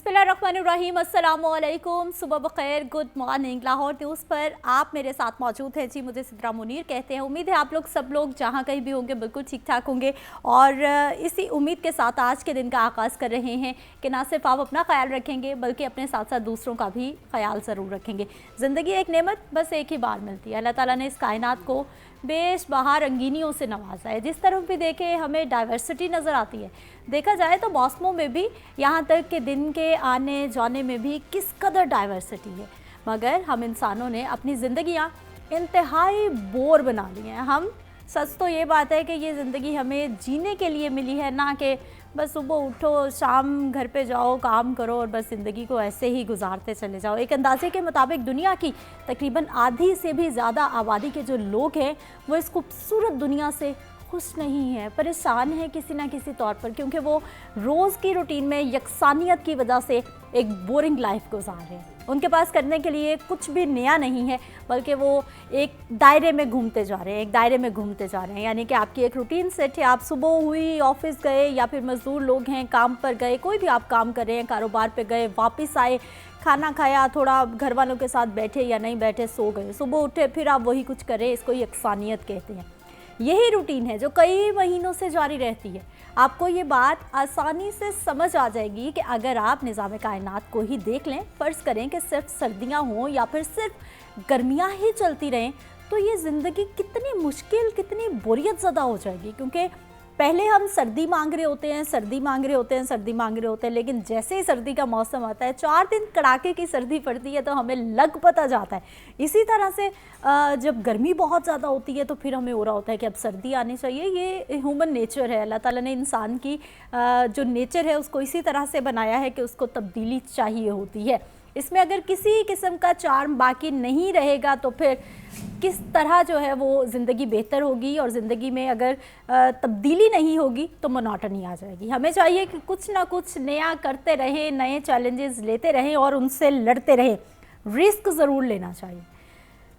बिस्मिल्लाहिर्रहमानिर्रहीम, अस्सलामुअलैकुम, सुबह बखैर, गुड मॉर्निंग। लाहौर न्यूज़ पर आप मेरे साथ मौजूद हैं जी। मुझे सिद्रा मुनीर कहते हैं। उम्मीद है आप लोग सब लोग जहाँ कहीं भी होंगे बिल्कुल ठीक ठाक होंगे और इसी उम्मीद के साथ आज के दिन का आगाज़ कर रहे हैं कि ना सिर्फ आप अपना ख्याल रखेंगे बल्कि अपने साथ साथ दूसरों का भी ख्याल ज़रूर रखेंगे। ज़िंदगी एक नेमत बस एक ही बार मिलती है। अल्लाह ताला ने इस कायनात को बेशबहा रंगीनियों से नवाजा है। जिस तरफ भी देखें हमें डाइवर्सिटी नज़र आती है। देखा जाए तो मौसमों में भी, यहाँ तक कि दिन के आने जाने में भी किस कदर डाइवर्सिटी है, मगर हम इंसानों ने अपनी ज़िंदगियाँ इंतहाई बोर बना ली हैं। हम सच तो ये बात है कि ये ज़िंदगी हमें जीने के लिए मिली है, ना कि बस सुबह उठो शाम घर पे जाओ काम करो और बस ज़िंदगी को ऐसे ही गुजारते चले जाओ। एक अंदाजे के मुताबिक दुनिया की तकरीबन आधी से भी ज़्यादा आबादी के जो लोग हैं वो इस खूबसूरत दुनिया से खुश नहीं है, परेशान है किसी ना किसी तौर पर, क्योंकि वो रोज़ की रूटीन में यकसानियत की वजह से एक बोरिंग लाइफ गुजार रहे हैं। उनके पास करने के लिए कुछ भी नया नहीं है, बल्कि वो एक दायरे में घूमते जा रहे हैं, एक दायरे में घूमते जा रहे हैं। यानी कि आपकी एक रूटीन सेट है, आप सुबह हुई ऑफिस गए या फिर मज़दूर लोग हैं काम पर गए, कोई भी आप काम कर रहे हैं, कारोबार पे गए, वापस आए, खाना खाया, थोड़ा घर वालों के साथ बैठे या नहीं बैठे, सो गए, सुबह उठे फिर आप वही कुछ करें। इसको यकसानियत कहते हैं। यही रूटीन है जो कई महीनों से जारी रहती है। आपको ये बात आसानी से समझ आ जाएगी कि अगर आप निज़ाम कायनात को ही देख लें, फ़र्ज़ करें कि सिर्फ सर्दियां हों या फिर सिर्फ गर्मियां ही चलती रहें, तो ये ज़िंदगी कितनी मुश्किल, कितनी बोरियत ज़्यादा हो जाएगी। क्योंकि पहले हम सर्दी मांग रहे होते हैं, सर्दी मांग रहे होते हैं, सर्दी मांग रहे होते हैं, लेकिन जैसे ही सर्दी का मौसम आता है, 4 दिन कड़ाके की सर्दी पड़ती है तो हमें लग पता जाता है। इसी तरह से जब गर्मी बहुत ज़्यादा होती है तो फिर हमें हो रहा होता है कि अब सर्दी आनी चाहिए। ये ह्यूमन नेचर है। अल्लाह ताला ने इंसान की जो नेचर है उसको इसी तरह से बनाया है कि उसको तब्दीली चाहिए होती है। इसमें अगर किसी किस्म का चार्म बाकी नहीं रहेगा तो फिर किस तरह जो है वो ज़िंदगी बेहतर होगी, और ज़िंदगी में अगर तब्दीली नहीं होगी तो मोनोटनी आ जाएगी। हमें चाहिए कि कुछ ना कुछ नया करते रहें, नए चैलेंजेस लेते रहें और उनसे लड़ते रहें। रिस्क ज़रूर लेना चाहिए।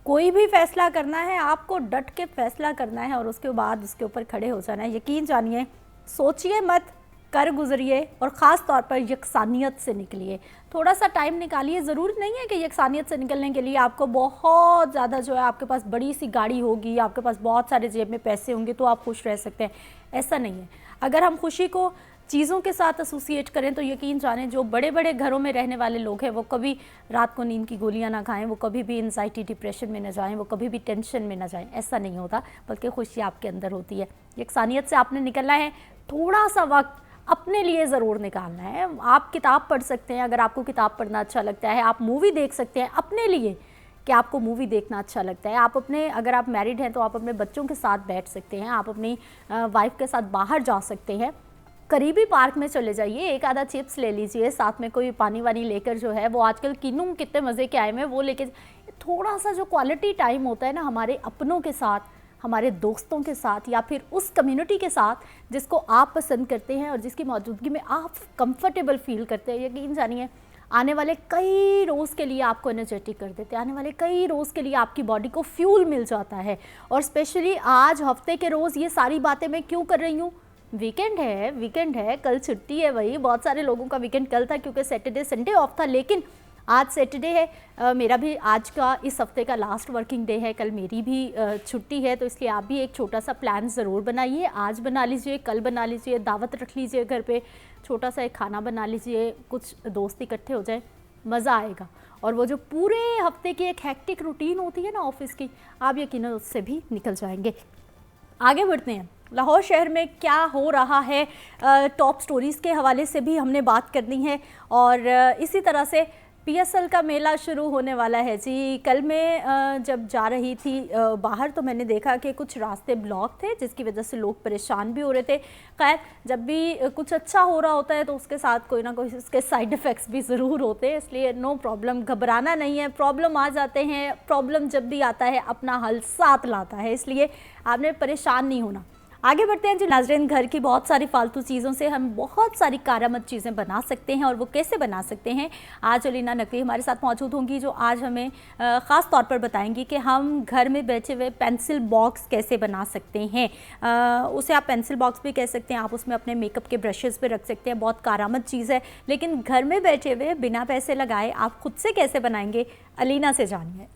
कोई भी फ़ैसला करना है आपको डट के फ़ैसला करना है और उसके बाद उसके ऊपर खड़े हो जाना है। यकीन जानिए, सोचिए मत, कर गुजरिए और ख़ास तौर पर यकसानियत से निकलिए। थोड़ा सा टाइम निकालिए। ज़रूरी नहीं है कि यकसानियत से निकलने के लिए आपको बहुत ज़्यादा जो है आपके पास बड़ी सी गाड़ी होगी, आपके पास बहुत सारे जेब में पैसे होंगे तो आप खुश रह सकते हैं। ऐसा नहीं है। अगर हम खुशी को चीज़ों के साथ एसोसिएट करें तो यकीन जानें, जो बड़े बड़े घरों में रहने वाले लोग हैं वो कभी रात को नींद की गोलियां ना खाएं, वो कभी भी एंजाइटी डिप्रेशन में ना जाएं, वो कभी भी टेंशन में ना जाएं। ऐसा नहीं होता, बल्कि खुशी आपके अंदर होती है। यकसानियत से आपने निकलना है। थोड़ा सा वक्त अपने लिए ज़रूर निकालना है। आप किताब पढ़ सकते हैं अगर आपको किताब पढ़ना अच्छा लगता है। आप मूवी देख सकते हैं अपने लिए कि आपको मूवी देखना अच्छा लगता है। आप अपने, अगर आप मैरिड हैं तो आप अपने बच्चों के साथ बैठ सकते हैं, आप अपनी वाइफ के साथ बाहर जा सकते हैं। करीबी पार्क में चले जाइए, एक आधा चिप्स ले लीजिए, साथ में कोई पानी वानी लेकर जो है वो आजकल किन्नू कितने मज़े के आए हैं वो लेके। थोड़ा सा जो क्वालिटी टाइम होता है ना हमारे अपनों के साथ, हमारे दोस्तों के साथ या फिर उस कम्युनिटी के साथ जिसको आप पसंद करते हैं और जिसकी मौजूदगी में आप कंफर्टेबल फील करते हैं, यकीन जानिए आने वाले कई रोज़ के लिए आपको एनर्जेटिक कर देते हैं। आने वाले कई रोज़ के लिए आपकी बॉडी को फ्यूल मिल जाता है। और स्पेशली आज हफ्ते के रोज़ ये सारी बातें मैं क्यों कर रही हूँ? वीकेंड है, वीकेंड है, कल छुट्टी है। वही बहुत सारे लोगों का वीकेंड कल था क्योंकि सैटरडे संडे ऑफ था, लेकिन आज सैटरडे है। मेरा भी आज का इस हफ्ते का लास्ट वर्किंग डे है। कल मेरी भी छुट्टी है, तो इसलिए आप भी एक छोटा सा प्लान ज़रूर बनाइए। आज बना लीजिए, कल बना लीजिए, दावत रख लीजिए घर पे, छोटा सा एक खाना बना लीजिए, कुछ दोस्त इकट्ठे हो जाए, मज़ा आएगा। और वो जो पूरे हफ्ते की एक हैक्टिक रूटीन होती है ना ऑफिस की, आप यकीनन उससे भी निकल जाएंगे। आगे बढ़ते हैं। लाहौर शहर में क्या हो रहा है, टॉप स्टोरीज़ के हवाले से भी हमने बात करनी है। और इसी तरह से पीएसएल का मेला शुरू होने वाला है जी। कल मैं जब जा रही थी बाहर तो मैंने देखा कि कुछ रास्ते ब्लॉक थे, जिसकी वजह से लोग परेशान भी हो रहे थे। खैर, जब भी कुछ अच्छा हो रहा होता है तो उसके साथ कोई ना कोई उसके साइड इफ़ेक्ट्स भी ज़रूर होते हैं, इसलिए नो प्रॉब्लम, घबराना नहीं है। प्रॉब्लम आ जाते हैं, प्रॉब्लम जब भी आता है अपना हल साथ लाता है, इसलिए आपने परेशान नहीं होना। आगे बढ़ते हैं जी नाज़रीन। घर की बहुत सारी फालतू चीज़ों से हम बहुत सारी कारामद चीज़ें बना सकते हैं, और वो कैसे बना सकते हैं, आज अलीना नकवी हमारे साथ मौजूद होंगी, जो आज हमें ख़ास तौर पर बताएंगी कि हम घर में बैठे हुए पेंसिल बॉक्स कैसे बना सकते हैं। उसे आप पेंसिल बॉक्स भी कह सकते हैं, आप उसमें अपने मेकअप के ब्रशेज़ भी रख सकते हैं। बहुत कारामद चीज़ है, लेकिन घर में बैठे हुए बिना पैसे लगाए आप खुद से कैसे बनाएंगे, अलीना से जानिए।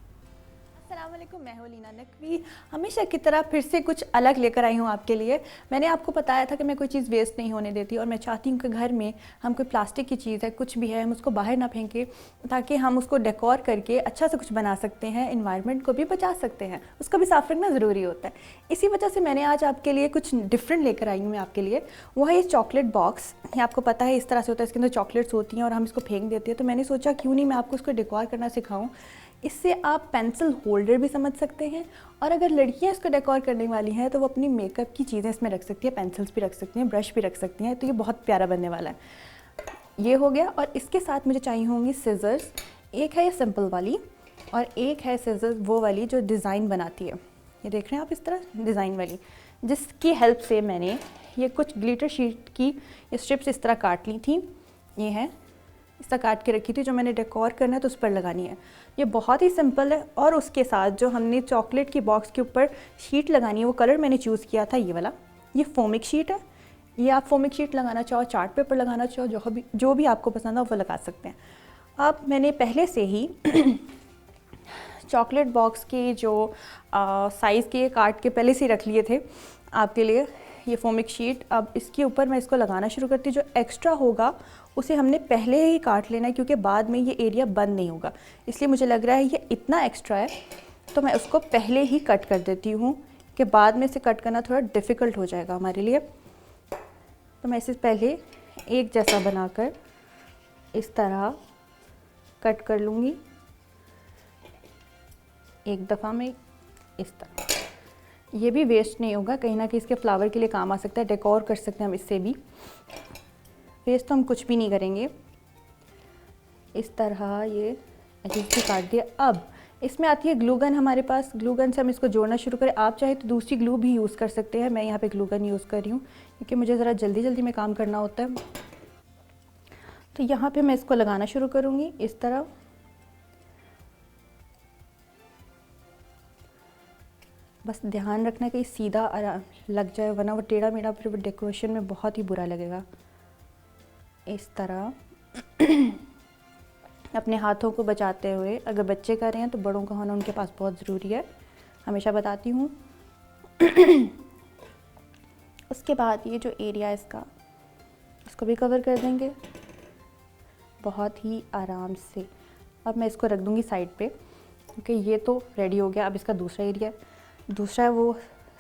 अस्सलाम वालेकुम, मैं हूँ लीना नकवी। हमेशा की तरह फिर से कुछ अलग लेकर आई हूँ आपके लिए। मैंने आपको बताया था कि मैं कोई चीज़ वेस्ट नहीं होने देती, और मैं चाहती हूँ कि घर में हम कोई प्लास्टिक की चीज़ है, कुछ भी है, हम उसको बाहर ना फेंकें, ताकि हम उसको डेकोर करके अच्छा से कुछ बना सकते हैं, इन्वायरमेंट को भी बचा सकते हैं। उसका भी साफ रखना ज़रूरी होता है। इसी वजह से मैंने आज आपके लिए कुछ डिफरेंट लेकर आई हूँ मैं आपके लिए। वो है ये चॉकलेट बॉक्स। ये आपको पता है इस तरह से होता है, इसके अंदर चॉकलेट्स होती हैं और हम इसको फेंक देते हैं। तो मैंने सोचा क्यों नहीं मैं आपको इसको डेकोर करना सिखाऊँ। इससे आप पेंसिल होल्डर भी समझ सकते हैं, और अगर लड़कियां इसको डेकोर करने वाली हैं तो वो अपनी मेकअप की चीज़ें इसमें रख सकती हैं, पेंसिल्स भी रख सकती हैं, ब्रश भी रख सकती हैं। तो ये बहुत प्यारा बनने वाला है। ये हो गया, और इसके साथ मुझे चाहिए होंगी सिजर्स। एक है ये सिंपल वाली, और एक है सिजर्स वो वाली जो डिज़ाइन बनाती है। ये देख रहे हैं आप, इस तरह डिज़ाइन वाली, जिसकी हेल्प से मैंने ये कुछ ग्लिटर शीट की ये स्ट्रिप्स इस तरह काट ली थी। ये हैं, इस तरह काट के रखी थी, जो मैंने डेकोर करना है तो उस पर लगानी है। ये बहुत ही सिंपल है। और उसके साथ जो हमने चॉकलेट की बॉक्स के ऊपर शीट लगानी है, वो कलर मैंने चूज़ किया था ये वाला। ये फोमिक शीट है। ये आप फोमिक शीट लगाना चाहो, चार्ट पेपर लगाना चाहो, जो भी आपको पसंद है वो लगा सकते हैं। अब मैंने पहले से ही चॉकलेट बॉक्स के जो साइज़ के काट के पहले से ही रख लिए थे आपके लिए ये फोमिक शीट। अब इसके ऊपर मैं इसको लगाना शुरू करती। जो एक्स्ट्रा होगा उसे हमने पहले ही काट लेना है, क्योंकि बाद में ये एरिया बंद नहीं होगा। इसलिए मुझे लग रहा है ये इतना एक्स्ट्रा है, तो मैं उसको पहले ही कट कर देती हूँ, कि बाद में इसे कट करना थोड़ा डिफ़िकल्ट हो जाएगा हमारे लिए। तो मैं इसे पहले एक जैसा बनाकर इस तरह कट कर लूँगी एक दफ़ा में, इस तरह। ये भी वेस्ट नहीं होगा, कहीं ना कहीं इसके फ्लावर के लिए काम आ सकता है, डेकोर कर सकते हैं हम इससे भी। वेस्ट तो हम कुछ भी नहीं करेंगे। इस तरह ये अजीब से काट दिया। अब इसमें आती है ग्लू गन हमारे पास। ग्लू गन से हम इसको जोड़ना शुरू करें। आप चाहे तो दूसरी ग्लू भी यूज़ कर सकते हैं। मैं यहाँ पे ग्लू गन यूज़ कर रही हूँ, क्योंकि मुझे ज़रा जल्दी जल्दी में काम करना होता है। तो यहाँ पे मैं इसको लगाना शुरू करूँगी इस तरह। बस ध्यान रखना कि सीधा लग जाए, वरना वो टेढ़ा मेढ़ा फिर डेकोरेशन में बहुत ही बुरा लगेगा। इस तरह अपने हाथों को बचाते हुए, अगर बच्चे कर रहे हैं तो बड़ों का होना उनके पास बहुत ज़रूरी है, हमेशा बताती हूँ। उसके बाद ये जो एरिया इसका, इसको भी कवर कर देंगे बहुत ही आराम से। अब मैं इसको रख दूँगी साइड पे, क्योंकि ये तो रेडी हो गया। अब इसका दूसरा एरिया, दूसरा है वो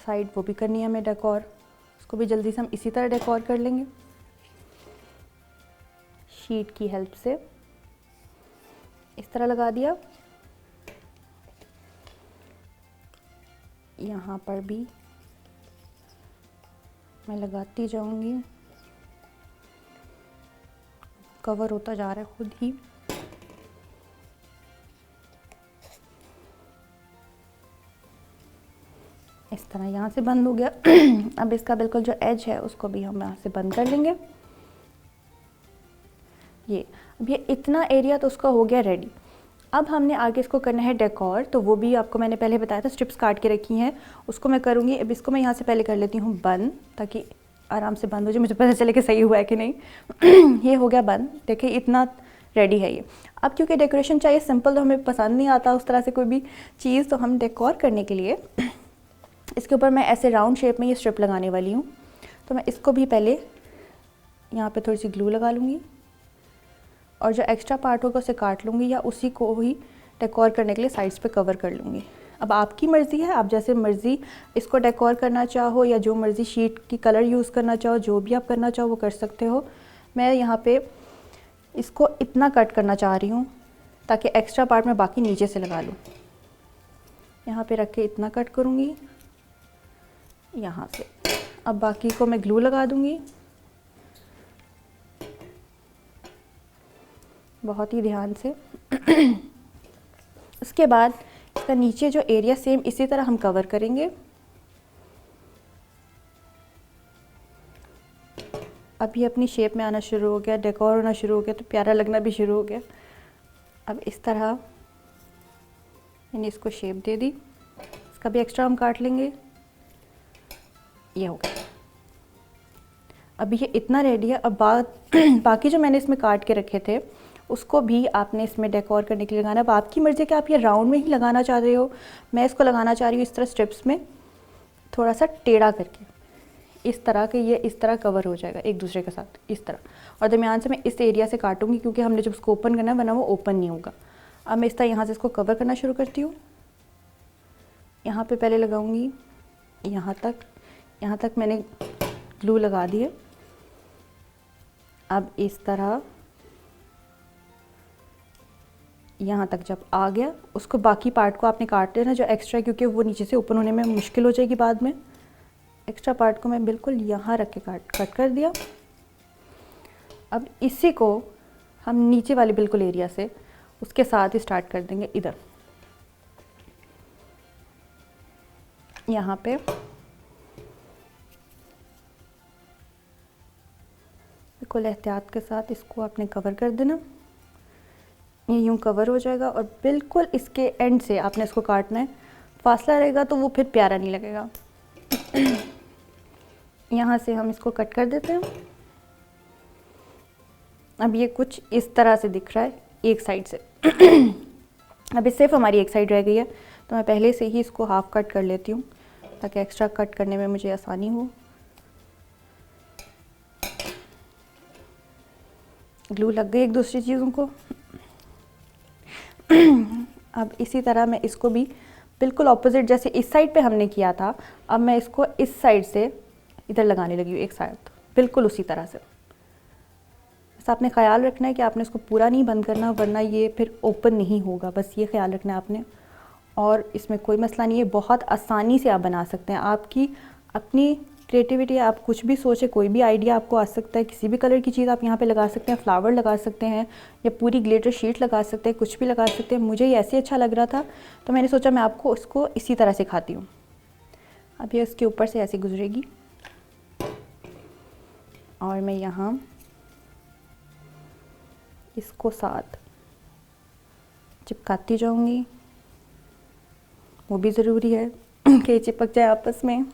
साइड, वो भी करनी है हमें डेकोर। उसको भी जल्दी से हम इसी तरह डेकोर कर लेंगे शीट की हेल्प से। इस तरह लगा दिया। यहाँ पर भी मैं लगाती जाऊंगी, कवर होता जा रहा है खुद ही। इस तरह यहाँ से बंद हो गया। अब इसका बिल्कुल जो एज है उसको भी हम यहाँ से बंद कर लेंगे। अब ये इतना एरिया तो उसका हो गया रेडी। अब हमने आगे इसको करना है डेकोर। तो वो भी आपको मैंने पहले बताया था, स्ट्रिप्स काट के रखी हैं, उसको मैं करूँगी। अब इसको मैं यहाँ से पहले कर लेती हूँ बंद, ताकि आराम से बंद हो जाए, मुझे पता चले कि सही हुआ है कि नहीं। ये हो गया बंद। देखिए इतना रेडी है ये। अब क्योंकि डेकोरेशन चाहिए सिंपल, तो हमें पसंद नहीं आता उस तरह से कोई भी चीज़, तो हम डेकोर करने के लिए इसके ऊपर मैं ऐसे राउंड शेप में ये स्ट्रिप लगाने वाली हूँ। तो मैं इसको भी पहले यहाँ पे थोड़ी सी ग्लू लगा लूँगी, और जो एक्स्ट्रा पार्ट होगा उसे काट लूँगी, या उसी को ही डेकोर करने के लिए साइड्स पे कवर कर लूँगी। अब आपकी मर्ज़ी है, आप जैसे मर्ज़ी इसको डेकोर करना चाहो, या जो मर्ज़ी शीट की कलर यूज़ करना चाहो, जो भी आप करना चाहो वो कर सकते हो। मैं यहाँ पे इसको इतना कट करना चाह रही हूँ ताकि एक्स्ट्रा पार्ट मैं बाकी नीचे से लगा लूँ। यहाँ पे रख के इतना कट करूँगी यहाँ से। अब बाकी को मैं ग्लू लगा दूँगी बहुत ही ध्यान से। उसके बाद इसका नीचे जो एरिया सेम इसी तरह हम कवर करेंगे। अब ये अपनी शेप में आना शुरू हो गया, डेकोर होना शुरू हो गया, तो प्यारा लगना भी शुरू हो गया। अब इस तरह मैंने इसको शेप दे दी, इसका भी एक्स्ट्रा हम काट लेंगे। ये हो गया। अभी ये इतना रेडी है। अब बाकी जो मैंने इसमें काट के रखे थे उसको भी आपने इसमें डेकोर करने के लिए लगाना। अब आपकी मर्ज़ी कि आप ये राउंड में ही लगाना चाह रहे हो, मैं इसको लगाना चाह रही हूँ इस तरह स्ट्रिप्स में, थोड़ा सा टेढ़ा करके, इस तरह के ये इस तरह कवर हो जाएगा एक दूसरे के साथ इस तरह। और दरमियान से मैं इस एरिया से काटूंगी क्योंकि हमने जब उसको ओपन करना है वरना वो ओपन नहीं होगा। अब मैं इस तरह यहाँ से इसको कवर करना शुरू करती हूँ। यहाँ पे पहले लगाऊंगी यहाँ तक मैंने ग्लू लगा दी है। अब इस तरह यहाँ तक जब आ गया, उसको बाकी पार्ट को आपने काट लेना जो एक्स्ट्रा, क्योंकि वो नीचे से ओपन होने में मुश्किल हो जाएगी बाद में। एक्स्ट्रा पार्ट को मैं बिल्कुल यहाँ रख के कट कर दिया। अब इसी को हम नीचे वाले बिल्कुल एरिया से उसके साथ ही स्टार्ट कर देंगे। इधर यहाँ पे बिल्कुल एहतियात के साथ इसको आपने कवर कर देना। ये यूँ कवर हो जाएगा और बिल्कुल इसके एंड से आपने इसको काटना है। फासला रहेगा तो वो फिर प्यारा नहीं लगेगा। यहाँ से हम इसको कट कर देते हैं। अब ये कुछ इस तरह से दिख रहा है एक साइड से। अभी सिर्फ हमारी एक साइड रह गई है, तो मैं पहले से ही इसको हाफ कट कर लेती हूँ ताकि एक्स्ट्रा कट करने में मुझे आसानी हो। ग्लू लग गई एक दूसरी चीज़ों को। अब इसी तरह मैं इसको भी बिल्कुल ऑपोजिट, जैसे इस साइड पे हमने किया था, अब मैं इसको इस साइड से इधर लगाने लगी हूँ एक साइड, बिल्कुल उसी तरह से। बस आपने ख्याल रखना है कि आपने इसको पूरा नहीं बंद करना वरना ये फिर ओपन नहीं होगा, बस ये ख्याल रखना है आपने। और इसमें कोई मसला नहीं है, बहुत आसानी से आप बना सकते हैं। आपकी अपनी क्रिएटिविटी, आप कुछ भी सोचे, कोई भी आइडिया आपको आ सकता है। किसी भी कलर की चीज़ आप यहाँ पे लगा सकते हैं, फ्लावर लगा सकते हैं या पूरी ग्लिटर शीट लगा सकते हैं, कुछ भी लगा सकते हैं। मुझे ये ऐसे अच्छा लग रहा था तो मैंने सोचा मैं आपको इसको इसी तरह सिखाती हूँ। अब ये इसके ऊपर से ऐसे गुजरेगी और मैं यहाँ इसको साथ चिपकाती जाऊँगी। वो भी ज़रूरी है कि चिपक जाए आपस में।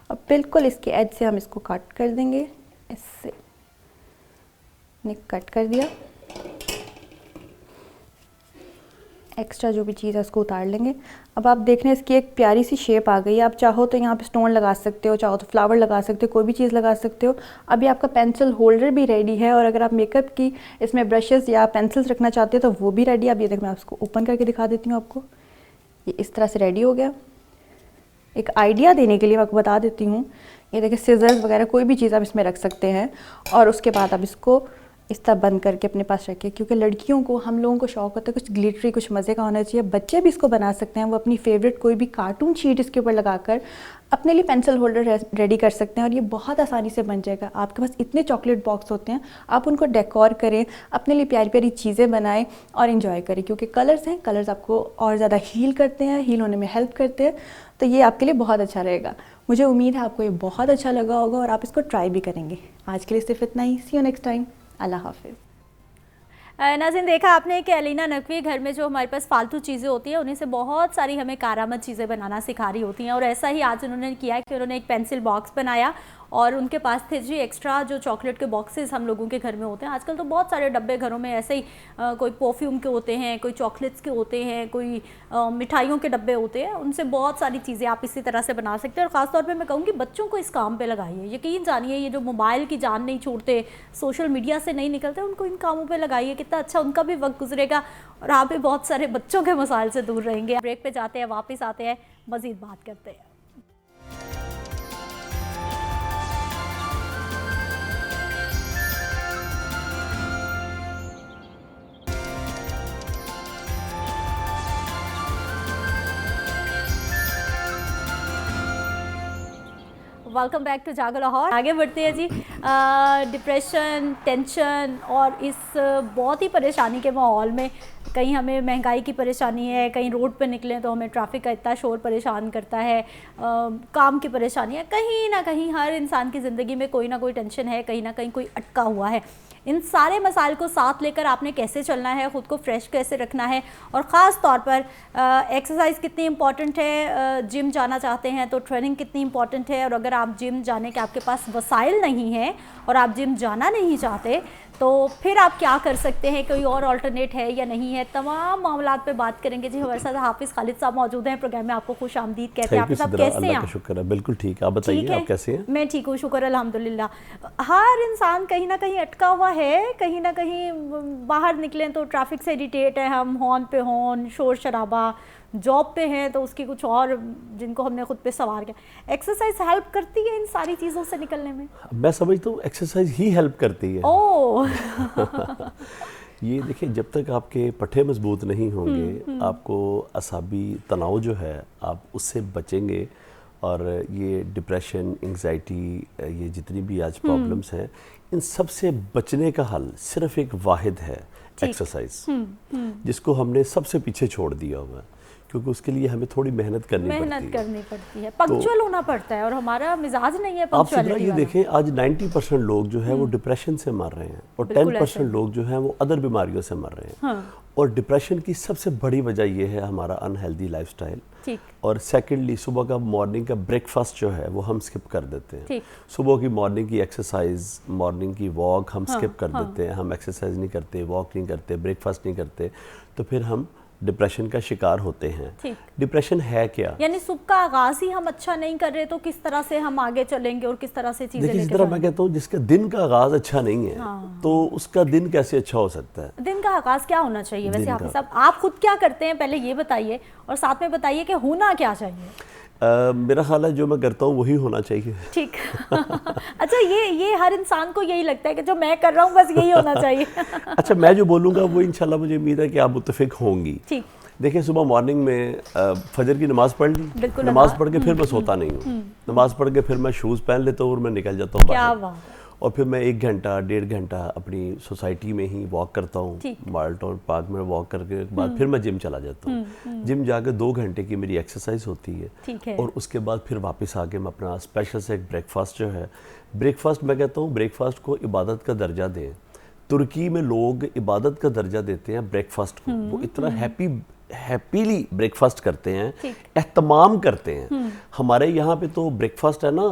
अब बिल्कुल इसके एज से हम इसको कट कर देंगे। इससे ने कट कर दिया, एक्स्ट्रा जो भी चीज़ है उसको उतार लेंगे। अब आप देख रहे हैं इसकी एक प्यारी सी शेप आ गई है। आप चाहो तो यहाँ पे स्टोन लगा सकते हो, चाहो तो फ्लावर लगा सकते हो, कोई भी चीज़ लगा सकते हो। अभी आपका पेंसिल होल्डर भी रेडी है और अगर आप मेकअप की इसमें ब्रशेस या पेंसिल्स रखना चाहते हो तो वो भी रेडी है। अब ये देख, मैं आपको ओपन करके दिखा देती हूँ आपको। ये इस तरह से रेडी हो गया। एक आइडिया देने के लिए मैं आपको बता देती हूँ, ये देखिए सिजर्स वगैरह कोई भी चीज़ आप इसमें रख सकते हैं और उसके बाद आप इसको इस तरह बंद करके अपने पास रखें, क्योंकि लड़कियों को, हम लोगों को शौक होता है कुछ ग्लिटरी, कुछ मज़े का होना चाहिए। बच्चे भी इसको बना सकते हैं, वो अपनी फेवरेट कोई भी कार्टून शीट इसके ऊपर लगाकर अपने लिए पेंसिल होल्डर रेडी कर सकते हैं और ये बहुत आसानी से बन जाएगा। आपके पास इतने चॉकलेट बॉक्स होते हैं, आप उनको डेकोर करें, अपने लिए प्यारी प्यारी चीज़ें बनाएं और इन्जॉय करें, क्योंकि कलर्स हैं, कलर्स आपको और ज़्यादा हील करते हैं, हील होने में हेल्प करते हैं। तो ये आपके लिए बहुत अच्छा रहेगा। मुझे उम्मीद है आपको ये बहुत अच्छा लगा होगा और आप इसको ट्राई भी करेंगे। आज के लिए सिर्फ इतना ही। सी यू नेक्स्ट टाइम। अल्लाह हाफिज़। नाज़रीन, देखा आपने कि अलीना नकवी घर में जो हमारे पास फालतू चीज़ें होती हैं उन्हीं से बहुत सारी हमें कारामद चीज़ें बनाना सिखा रही होती हैं। और ऐसा ही आज उन्होंने किया कि उन्होंने एक पेंसिल बॉक्स बनाया और उनके पास थे जी एक्स्ट्रा जो चॉकलेट के बॉक्सेस हम लोगों के घर में होते हैं। आजकल तो बहुत सारे डब्बे घरों में ऐसे ही कोई परफ्यूम के होते हैं, कोई चॉकलेट्स के होते हैं, कोई मिठाइयों के डब्बे होते हैं। उनसे बहुत सारी चीज़ें आप इसी तरह से बना सकते हैं। और ख़ासतौर पे मैं कहूँगी बच्चों को इस काम पे लगाइए। यकीन जानिए, ये जो मोबाइल की जान नहीं छोड़ते, सोशल मीडिया से नहीं निकलते, उनको इन कामों पर लगाइए। कितना अच्छा उनका भी वक्त गुजरेगा और आप भी बहुत सारे बच्चों के मसाइल से दूर रहेंगे। ब्रेक पे जाते हैं, वापस आते हैं, मज़ीद बात करते हैं। वेलकम बैक टू जागो लाहौर। आगे बढ़ते हैं जी। डिप्रेशन, टेंशन और इस बहुत ही परेशानी के माहौल में कहीं हमें महंगाई की परेशानी है, कहीं रोड पे निकलें तो हमें ट्रैफिक का इतना शोर परेशान करता है, काम की परेशानी है, कहीं ना कहीं हर इंसान की ज़िंदगी में कोई ना कोई टेंशन है, कहीं ना कहीं कोई अटका हुआ है। इन सारे मसाइल को साथ लेकर आपने कैसे चलना है, ख़ुद को फ्रेश कैसे रखना है, और ख़ास तौर पर एक्सरसाइज कितनी इम्पॉर्टेंट है, जिम जाना चाहते हैं तो ट्रेनिंग कितनी इम्पॉर्टेंट है, और अगर आप जिम जाने के आपके पास वसाइल नहीं हैं और आप जिम जाना नहीं चाहते तो फिर आप क्या कर सकते हैं, कोई और अल्टरनेट है या नहीं है, तमाम मामलात पे बात करेंगे। जी हमारे साथ हाफिज़ खालिद साहब मौजूद हैं प्रोग्राम में, आपको खुश आमदीद कहते हैं। हाफिज़ साहब कैसे हैं? शुक्र है, बिल्कुल ठीक है। आप बताइए आप कैसे हैं? मैं ठीक हूँ, शुक्र अल्हम्दुलिल्लाह। हर इंसान कहीं ना कहीं अटका हुआ है, कहीं ना कहीं बाहर निकलें तो ट्रैफिक से इरिटेट है हम, हॉर्न पे हॉर्न, शोर शराबा, जॉब पे हैं तो उसकी कुछ और जिनको हमने खुद पे सवार किया। एक्सरसाइज हेल्प करती है इन सारी चीज़ों से निकलने में? मैं समझता हूँ एक्सरसाइज ही हेल्प करती है। ओह ये देखिए, जब तक आपके पट्टे मजबूत नहीं होंगे, आपको असाबी तनाव जो है आप उससे बचेंगे, और ये डिप्रेशन, एंग्जाइटी, ये जितनी भी आज प्रॉब्लम्स हैं, इन सब से बचने का हल सिर्फ एक वाहिद है, एक्सरसाइज, जिसको हमने सबसे पीछे छोड़ दिया हुआ है, क्योंकि उसके लिए हमें थोड़ी मेहनत करनी पड़ती है, पंक्चुअल होना पड़ता है, और हमारा मिजाज नहीं है आप सिर्फ ये देखें, आज 90% लोग जो है वो डिप्रेशन से मर रहे हैं, और 10% लोग जो हैं वो अदर बीमारियों से मर रहे हैं। हाँ। और डिप्रेशन की सबसे बड़ी वजह ये है हमारा अनहेल्दी लाइफस्टाइल, और सेकेंडली सुबह का मॉर्निंग का ब्रेकफास्ट जो है वो हम स्किप कर देते हैं। सुबह की मॉर्निंग की एक्सरसाइज, मॉर्निंग की वॉक हम स्किप कर देते हैं, हम एक्सरसाइज नहीं करते, वॉक नहीं करते, ब्रेकफास्ट नहीं करते, तो फिर हम डिप्रेशन का शिकार होते हैं। डिप्रेशन है क्या? यानी सुबह का आगाज ही हम अच्छा नहीं कर रहे तो किस तरह से हम आगे चलेंगे और किस तरह से चीजें लेके इस तरह मैं कहता हूँ, जिसका दिन का आगाज अच्छा नहीं है, तो उसका दिन कैसे अच्छा हो सकता है? दिन का आगाज क्या होना चाहिए वैसे हाफिज़ साहब? आप खुद क्या करते हैं पहले ये बताइए, और साथ में बताइए कि होना क्या चाहिए। मेरा ख्याल है जो मैं करता हूँ वही होना चाहिए। ठीक अच्छा, ये हर इंसान को यही लगता है कि जो मैं कर रहा हूँ बस यही होना चाहिए। अच्छा, मैं जो बोलूँगा वो इंशाल्लाह मुझे उम्मीद है कि आप मुत्तफिक होंगी। ठीक। देखिए, सुबह मॉर्निंग में फजर की नमाज़ पढ़ ली, नमाज़ पढ़ के फिर मैं सोता नहीं हूँ, नमाज़ पढ़ के फिर मैं शूज़ पहन लेता हूँ और मैं निकल जाता हूँ बाहर, और फिर मैं 1 घंटा 1.5 घंटा अपनी सोसाइटी में ही वॉक करता हूँ। मॉडल टाउन पार्क में वॉक करके के बाद फिर मैं जिम चला जाता हूँ। जिम जाकर 2 घंटे की मेरी एक्सरसाइज होती है, और उसके बाद फिर वापस आके मैं अपना स्पेशल से एक ब्रेकफास्ट जो है, ब्रेकफास्ट मैं कहता हूँ ब्रेकफास्ट को इबादत का दर्जा दें। तुर्की में लोग इबादत का दर्जा देते हैं ब्रेकफास्ट को, वो इतना हैप्पीली ब्रेकफास्ट करते हैं, एहतमाम करते हैं। हमारे यहाँ पे तो ब्रेकफास्ट है ना,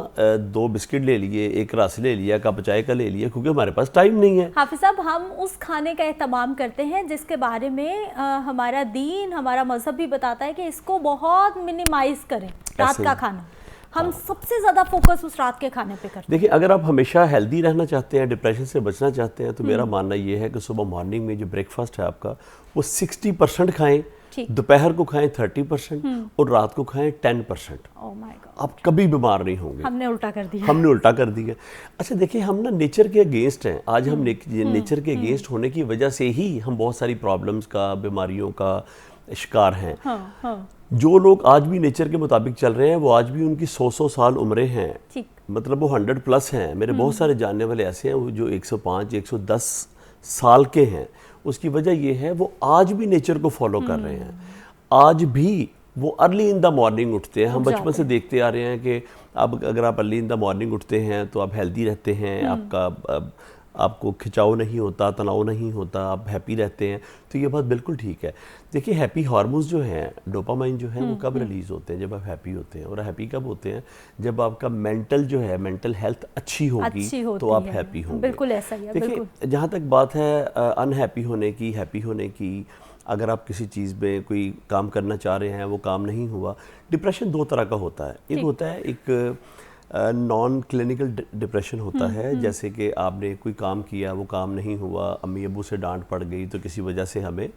2 बिस्किट ले लिए, 1 रस ले लिया, कप चाय का ले लिया, क्योंकि हमारे पास टाइम नहीं है। हाफिज़ साहब, हम उस खाने का एहतमाम करते हैं जिसके बारे में हमारा दीन, हमारा मजहब भी बताता है कि इसको बहुत मिनिमाइज करें। रात का खाना हम सबसे ज़्यादा फोकस उस रात के खाने पे करते हैं। देखिए, अगर आप हमेशा हेल्दी रहना चाहते हैं, डिप्रेशन से बचना चाहते हैं, तो मेरा मानना ये है कि सुबह मॉर्निंग में जो ब्रेकफास्ट है आपका, वो 60% खाएं, दोपहर को खाएं 30%, और रात को खाएं 10%। आप कभी बीमार नहीं होंगे। हमने उल्टा कर दिया। अच्छा देखिए, हम ना नेचर के अगेंस्ट हैं। आज हम नेचर के अगेंस्ट होने की वजह से ही हम बहुत सारी प्रॉब्लम्स का, बीमारियों का शिकार हैं। जो लोग आज भी नेचर के मुताबिक चल रहे हैं, वो आज भी उनकी 100 साल उम्रें हैं, मतलब वो 100+ हैं। मेरे बहुत सारे जानने वाले ऐसे हैं जो 105, 110 साल के हैं। उसकी वजह यह है वो आज भी नेचर को फॉलो कर रहे हैं, आज भी वो अर्ली इन द मॉर्निंग उठते हैं। हम बचपन से देखते आ रहे हैं कि अब अगर आप अर्ली इन द मॉर्निंग उठते हैं तो आप हेल्दी रहते हैं, आपको खिंचाव नहीं होता, तनाव नहीं होता, आप हैप्पी रहते हैं। तो ये बात बिल्कुल ठीक है। देखिए, हैप्पी हार्मोन्स जो हैं, डोपामाइन जो है, वो कब रिलीज़ होते हैं? जब आप हैप्पी होते हैं। और हैप्पी कब होते हैं? जब आपका मेंटल जो है, मेंटल हेल्थ अच्छी होगी तो आप हैप्पी होंगे। बिल्कुल ऐसा ही है। देखिए, जहाँ तक बात है अनहैप्पी होने की, हैप्पी होने की, अगर आप किसी चीज़ में कोई काम करना चाह रहे हैं, वो काम नहीं हुआ। डिप्रेशन 2 तरह का होता है। एक होता है एक नॉन क्लिनिकल डिप्रेशन होता है, जैसे कि आपने कोई काम किया, वो काम नहीं हुआ, अम्मी अबू से डांट पड़ गई, तो किसी वजह से हमें,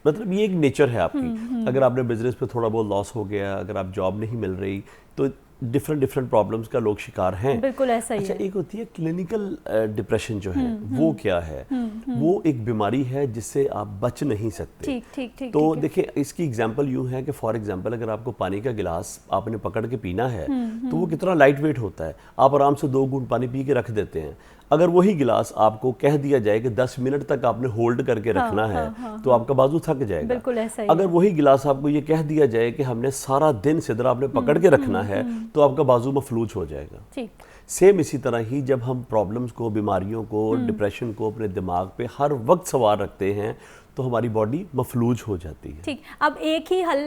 मतलब ये एक नेचर है आपकी। अगर आपने बिजनेस पे थोड़ा बहुत लॉस हो गया, अगर आप जॉब नहीं मिल रही, तो डिफरेंट प्रॉब्लम्स का लोग शिकार हैं। बिल्कुल ऐसा ही अच्छा, है। एक होती है क्लिनिकल डिप्रेशन जो है, वो क्या है? वो एक बीमारी है जिससे आप बच नहीं सकते। ठीक ठीक ठीक। तो देखिए, इसकी एग्जांपल यूं है कि फॉर एग्जांपल अगर आपको पानी का गिलास आपने पकड़ के पीना है तो वो कितना लाइट वेट होता है, आप आराम से 2 घूंट पानी पी के रख देते हैं। अगर वही गिलास आपको कह दिया जाए कि 10 मिनट तक आपने होल्ड करके रखना है तो आपका बाजू थक जाएगा। बिल्कुल ऐसा ही। अगर वही गिलास आपको ये कह दिया जाए कि हमने सारा दिन सिदरा आपने पकड़ के रखना है तो आपका बाजू मफलूज हो जाएगा। ठीक। सेम इसी तरह ही जब हम प्रॉब्लम्स को, बीमारियों को, डिप्रेशन को अपने दिमाग पे हर वक्त सवार रखते हैं तो हमारी बॉडी मफलूज हो जाती है। ठीक। अब एक ही हल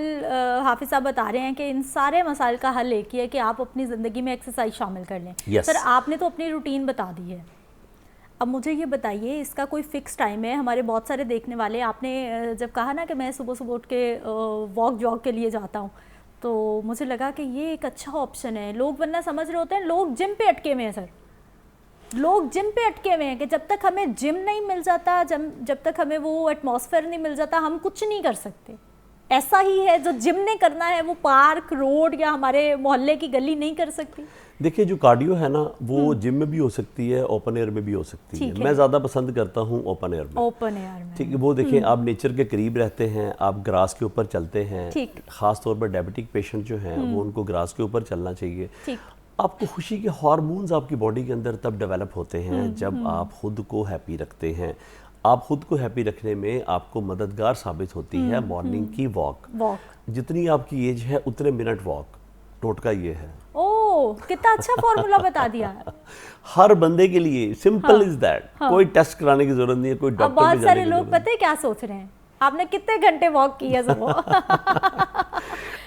हाफिज साहब बता रहे हैं कि इन सारे मसाइल का हल एक ही है कि आप अपनी ज़िंदगी में एक्सरसाइज शामिल कर लें। Yes. सर, आपने तो अपनी रूटीन बता दी है, अब मुझे ये बताइए इसका कोई फिक्स टाइम है? हमारे बहुत सारे देखने वाले, आपने जब कहा ना कि मैं सुबह सुबह उठ के वॉक जॉग के लिए जाता हूँ, तो मुझे लगा कि ये एक अच्छा ऑप्शन है। लोग वरना समझ रहे होते हैं लोग जिम पे अटके हुए हैं। सर, लोग जिम पे अटके हुए हैं कि जब तक हमें जिम नहीं मिल जाता, जब तक हमें वो एटमॉस्फेयर नहीं मिल जाता, हम कुछ नहीं कर सकते। ऐसा ही है, जो जिम ने करना है वो पार्क, रोड या हमारे मोहल्ले की गली नहीं कर सकती। देखिए, जो कार्डियो है ना वो जिम में भी हो सकती है, ओपन एयर में भी हो सकती है। मैं ज़्यादा पसंद करता हूँ ओपन एयर में। ओपन एयर में, ठीक है। वो देखिए, आप नेचर के करीब रहते हैं, आप ग्रास के ऊपर चलते हैं। ख़ास तौर पर डायबिटिक पेशेंट जो हैं वो उनको ग्रास के ऊपर चलना चाहिए। आपको खुशी के हार्मोन्स आपकी बॉडी के अंदर तब डेवलप होते हैं जब आप खुद को हैप्पी रखते हैं। आप खुद को हैप्पी रखने में आपको मददगार साबित होती है मॉर्निंग की वॉक। जितनी आपकी एज है उतने मिनट वॉक, टोटका ये है। ओह, कितना अच्छा फॉर्मूला बता दिया। हर बंदे के लिए सिंपल इज दैट। कोई टेस्ट कराने की जरूरत नहीं है, कोई डॉक्टर बहुत सारे लोग पता है क्या सोच रहे हैं, आपने कितने घंटे वॉक किया सुबह?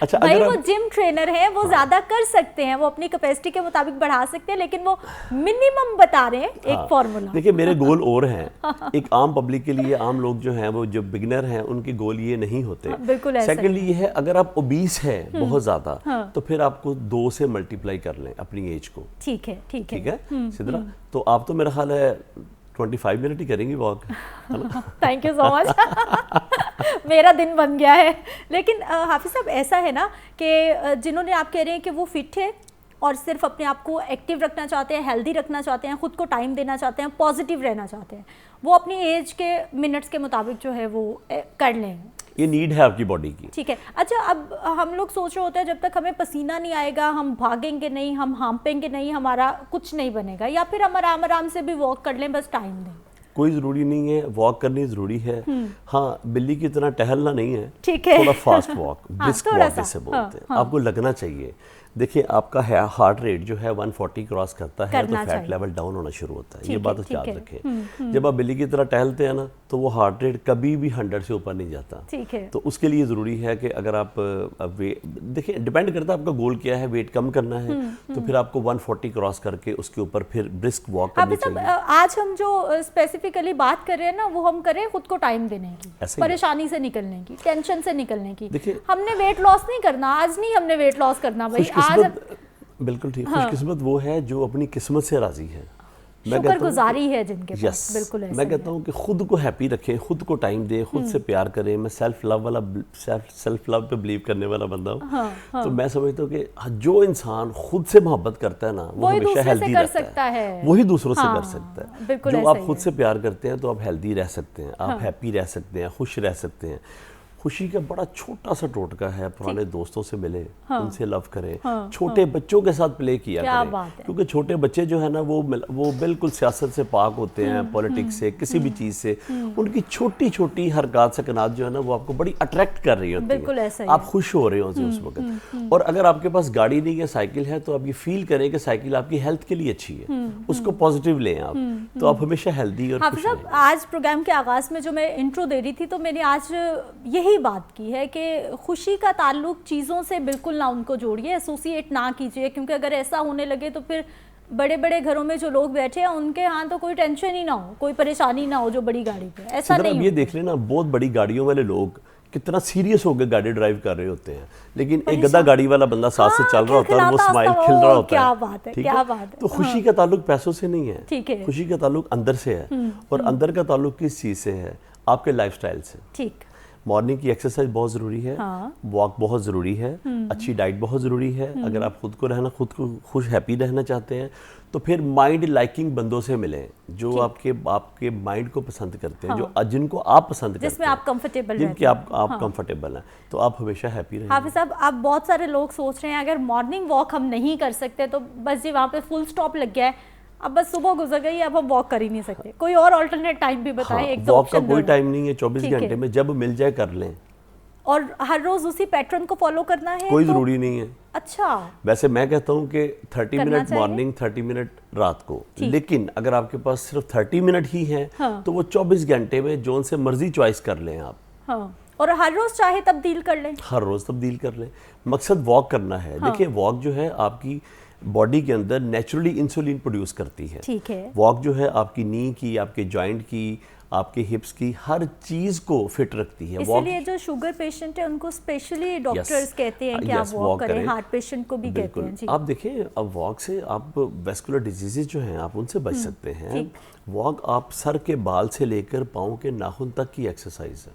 अच्छा, भाई वो जिम ट्रेनर है, वो ज्यादा कर सकते हैं, वो अपनी कैपेसिटी के मुताबिक बढ़ा सकते हैं, लेकिन वो मिनिमम बता रहे हैं एक फॉर्मूला। देखिए, मेरे गोल और हैं। एक आम पब्लिक के लिए, आम लोग जो हैं वो जो बिगिनर हैं उनके गोल ये नहीं होते। बिल्कुल ऐसा। सेकेंडली ये है, अगर आप ओबीस है बहुत ज्यादा तो फिर आपको 2 से मल्टीप्लाई कर लें अपनी एज को। ठीक है, ठीक है, ठीक है सिद्रा। तो आप तो मेरा ख्याल है 25 मिनट ही करेंगी walk. Thank you so much. मेरा दिन बन गया है। लेकिन हाफिज साहब, ऐसा है ना कि जिन्होंने, आप कह रहे हैं कि वो फिट है और सिर्फ अपने आप को एक्टिव रखना चाहते हैं, हेल्दी रखना चाहते हैं, खुद को टाइम देना चाहते हैं, पॉजिटिव रहना चाहते हैं, वो अपनी एज के मिनट्स के मुताबिक जो है वो कर लें। ये नीड है आपकी बॉडी की। ठीक है। अच्छा, अब हम लोग सोच रहे होते हैं जब तक हमें पसीना नहीं आएगा, हम भागेंगे नहीं, हम हाँपेंगे नहीं, हमारा कुछ नहीं बनेगा, या फिर हम आराम आराम से भी वॉक कर लें, बस टाइम दें। कोई ज़रूरी नहीं है, वॉक करनी ज़रूरी है। हाँ, बिल्ली की तरह टहलना नहीं है, ठीक है। थोड़ा फास्ट वॉक, ब्रिस्क वॉक जिसे बोलते हैं, आपको लगना चाहिए। देखिए, आपका हार्ट रेट जो है 140 क्रॉस करता है तो फैट लेवल डाउन होना शुरू होता है। ये बात याद रखें। जब आप बिल्ली की तरह टहलते हैं ना तो वो हार्ट रेट कभी भी 100 से ऊपर नहीं जाता। ठीक है। तो उसके लिए ज़रूरी है कि अगर आप देखिए, डिपेंड करता है आपका गोल क्या है। वेट कम करना है तो फिर आपको 140 क्रॉस करके उसके ऊपर फिर ब्रिस्क वॉक करनी चाहिए। आज हम जो स्पेसिफिकली बात कर रहे हैं ना, वो हम करें खुद को टाइम देने की, परेशानी से निकलने की, टेंशन से निकलने की। देखिए, हमने वेट लॉस नहीं करना, आज नहीं हमने वेट लॉस करना भाई, आज। बिल्कुल ठीक। खुशकिस्मत वो है जो अपनी किस्मत से राजी है, शुक्रगुजारी है जिनके पास। बिल्कुल ऐसा। मैं कहता हूँ कि खुद को हैप्पी रखें, खुद को टाइम दें, खुद से प्यार करें। मैं सेल्फ लव पे बिलीव करने वाला बंदा हूँ। तो मैं समझता हूँ कि जो इंसान खुद से मोहब्बत करता है ना, वो हमेशा हेल्दी रहता है, वही दूसरों से कर सकता है। जो आप खुद से प्यार करते हैं तो आप हेल्दी रह सकते हैं, आप हैप्पी रह सकते हैं, खुश रह सकते हैं। खुशी का बड़ा छोटा सा टोटका है, पुराने दोस्तों से मिले, उनसे लव करें, छोटे बच्चों के साथ प्ले किया करें, क्योंकि छोटे बच्चे जो है ना वो बिल्कुल सियासत से पाक होते हैं, पॉलिटिक्स से, किसी भी चीज़ से। उनकी छोटी छोटी हरकत सकनात जो है ना वो आपको बड़ी अट्रैक्ट कर रही होती है, आप खुश हो रहे होते हैं उस वक्त। और अगर आपके पास गाड़ी नहीं है, साइकिल है, तो आप ये फील करें कि साइकिल आपकी हेल्थ के लिए अच्छी है, उसको पॉजिटिव लें आप, तो आप हमेशा हेल्दी और खुश रहें। आज प्रोग्राम के आगाज में जो मैं इंट्रो दे रही थी, तो मैंने आज यही बात की है कि खुशी का ताल्लुक चीज़ों से बिल्कुल ना उनको जोड़िए, एसोसिएट ना कीजिए, क्योंकि अगर ऐसा होने लगे तो फिर बड़े बड़े घरों में जो लोग बैठे हैं उनके यहाँ तो कोई टेंशन ही ना हो, कोई परेशानी ना हो जो बड़ी गाड़ी पे, ऐसा नहीं। ये देख लेना, बहुत बड़ी गाड़ियों वाले लोग कितना सीरियस होकर गाड़ी ड्राइव कर रहे होते हैं, लेकिन एक गधा गाड़ी वाला बंदा साथ से चल रहा होता है और वो स्माइल खिल रहा होता है। क्या बात है, क्या बात है। तो खुशी का ताल्लुक पैसों से नहीं है, ठीक है। खुशी का ताल्लुक अंदर से है, और अंदर का ताल्लुक किस चीज़ से है? आपके लाइफस्टाइल से। ठीक। मॉर्निंग की एक्सरसाइज बहुत ज़रूरी है, वॉक बहुत ज़रूरी है, अच्छी डाइट बहुत ज़रूरी है। अगर आप खुद को खुश हैप्पी रहना चाहते हैं तो फिर माइंड लाइकिंग बंदों से मिलें जो आपके माइंड को पसंद करते हैं, जो जिनको आप पसंद करते हैं, जिसमें आप कंफर्टेबल जिनके आप कंफर्टेबल हैं, तो आप हमेशा हैप्पी रहेंगे। हाफिज साहब, आप बहुत सारे लोग सोच रहे हैं अगर मॉर्निंग वॉक हम नहीं कर सकते तो बस जी वहाँ पे फुल स्टॉप लग गया है, अब बस सुबह गुजर गई, अब हम वॉक कर ही नहीं सकते, कोई और अल्टरनेट टाइम भी बताएं। एक तो वॉक का कोई टाइम नहीं है, 24 घंटे में जब मिल जाए कर लें। और हर रोज उसी पैटर्न को फॉलो करना है? कोई जरूरी नहीं है। अच्छा, वैसे मैं कहता हूँ कि 30 मिनट मॉर्निंग, 30 मिनट रात को, लेकिन अगर आपके पास सिर्फ 30 मिनट ही है तो वो 24 घंटे में जोन से मर्जी चॉइस कर लें आप। हाँ। और हर रोज चाहे तब्दील कर लें, हर रोज तब्दील कर लें। मकसद वॉक करना है। देखिए वॉक जो है आपकी बॉडी के अंदर नेचुरली इंसुलिन प्रोड्यूस करती है। ठीक है। वॉक जो है आपकी नी की, आपके जॉइंट की, आपके हिप्स की, हर चीज को फिट रखती है। इसलिए जो शुगर पेशेंट है उनको स्पेशली डॉक्टर्स कहते हैं कि आप वॉक करें, हार्ट पेशेंट को भी कहते हैं। जी। आप देखिए, अब वॉक से आप वेस्कुलर डिजीजेस जो हैं आप उनसे बच सकते हैं। वॉक आप सर के बाल से लेकर पाँव के नाखून तक की एक्सरसाइज है।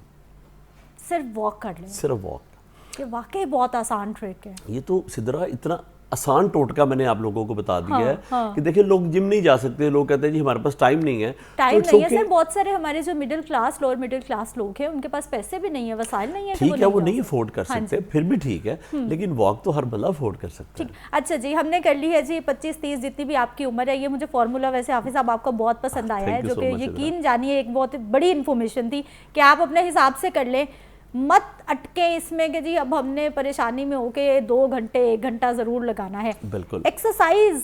सिर्फ वॉक कर लें, सिर्फ वॉक। ये वाकई बहुत आसान ट्रिक है। ये तो सिद्रा इतना आसान टोटका मैंने आप लोगों को बता दिया है कि देखिए लोग जिम नहीं जा सकते, लोग कहते हैं जी हमारे पास टाइम नहीं है। टाइम नहीं है सर, बहुत सारे हमारे जो middle class, lower middle class लोग हैं उनके पास पैसे भी नहीं है, वसाइल नहीं है। ठीक है, वो नहीं अफोर्ड कर सकते, फिर भी ठीक है, लेकिन वॉक तो हर बंदा अफोर्ड कर सकता है। अच्छा जी, हमने कर ली है जी 25-30 जितनी भी आपकी उम्र है। ये मुझे फॉर्मूला वैसे हाफिज साहब आपका बहुत पसंद आया है, जो कि यकीन जानिए एक बहुत बड़ी इन्फॉर्मेशन थी कि आप अपने हिसाब से कर लें, मत अटके इसमें कि जी अब हमने परेशानी में होके 2 घंटे 1 घंटा ज़रूर लगाना है। बिल्कुल। एक्सरसाइज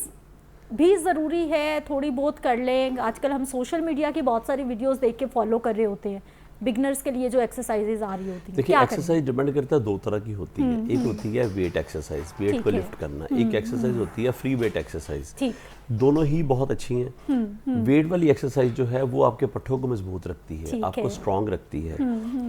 भी ज़रूरी है, थोड़ी बहुत कर लें। आजकल हम सोशल मीडिया की बहुत सारी वीडियोस देख के फॉलो कर रहे होते हैं, बिगनर्स के लिए जो एक्सरसाइजेज आ रही होती है। देखिए एक्सरसाइज डिपेंड करता है, 2 तरह की होती है। एक होती है वेट एक्सरसाइज, वेट को लिफ्ट करना। एक एक्सरसाइज होती है फ्री वेट एक्सरसाइज। दोनों ही बहुत अच्छी हैं। वेट वाली एक्सरसाइज जो है वो आपके पट्ठों को मजबूत रखती है, आपको स्ट्रांग रखती है,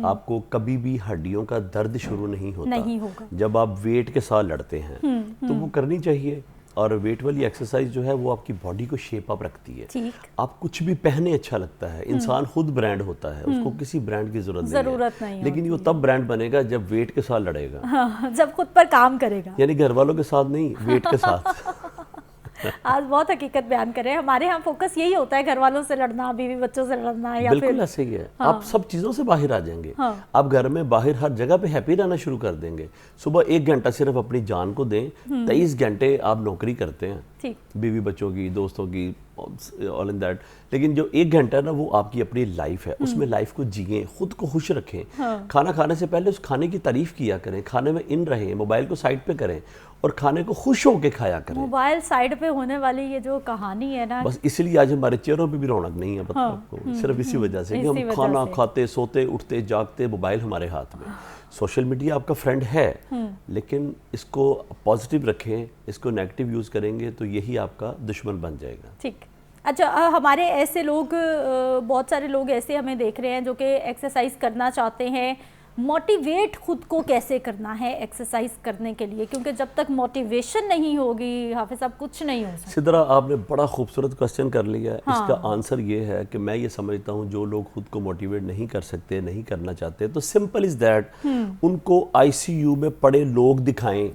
आपको कभी भी हड्डियों का दर्द शुरू नहीं होगा जब आप वेट के साथ लड़ते हैं, तो वो करनी चाहिए। और वेट वाली एक्सरसाइज जो है वो आपकी बॉडी को शेप अप रखती है। आप कुछ भी पहने अच्छा लगता है, इंसान खुद ब्रांड होता है, उसको किसी ब्रांड की जरूरत नहीं है। लेकिन वो तब ब्रांड बनेगा जब वेट के साथ लड़ेगा। हाँ, जब खुद पर काम करेगा, यानी घर वालों के साथ नहीं, वेट के साथ। आज बहुत हकीकत बयान कर रहे हैं। हमारे यहाँ फोकस यही होता है, घर वालों से लड़ना, बीवी बच्चों से लड़ना, या बिल्कुल ऐसे ही है। आप सब चीज़ों से बाहर आ जाएंगे। आप घर में बाहर हर जगह पे हैप्पी रहना शुरू कर देंगे। सुबह 1 घंटा सिर्फ अपनी जान को दें, 23 घंटे आप नौकरी करते हैं, बीवी बच्चों की, दोस्तों की, ऑल इन दैट। लेकिन जो 1 घंटा ना वो आपकी अपनी लाइफ है, उसमें लाइफ को जिए, खुद को खुश रखें। खाना खाने से पहले उस खाने की तारीफ किया करें, खाने में इन रहें, मोबाइल को साइड पे करें और खाने को खुश होके खाया करें। मोबाइल साइड पे होने वाली ये जो कहानी है ना, बस इसलिए आज हमारे चेहरों पे भी रौनक नहीं है, पता आपको, सिर्फ इसी वजह से कि हम खाना खाते, सोते, उठते, जागते, मोबाइल हमारे हाथ में। सोशल मीडिया आपका फ्रेंड है, लेकिन इसको पॉजिटिव रखें, इसको नेगेटिव यूज करेंगे तो यही आपका दुश्मन बन जाएगा। ठीक। अच्छा, हमारे ऐसे लोग, बहुत सारे लोग ऐसे हमें देख रहे हैं जो कि एक्सरसाइज करना चाहते हैं। मोटिवेट खुद को कैसे करना है एक्सरसाइज करने के लिए, क्योंकि जब तक मोटिवेशन नहीं होगी हाफिज साहब कुछ नहीं हो सकता। सिद्रा, आपने बड़ा खूबसूरत क्वेश्चन कर लिया है। इसका आंसर ये है कि मैं ये समझता हूँ जो लोग खुद को मोटिवेट नहीं कर सकते, नहीं करना चाहते, तो सिंपल इज दैट उनको ICU में पड़े लोग दिखाएं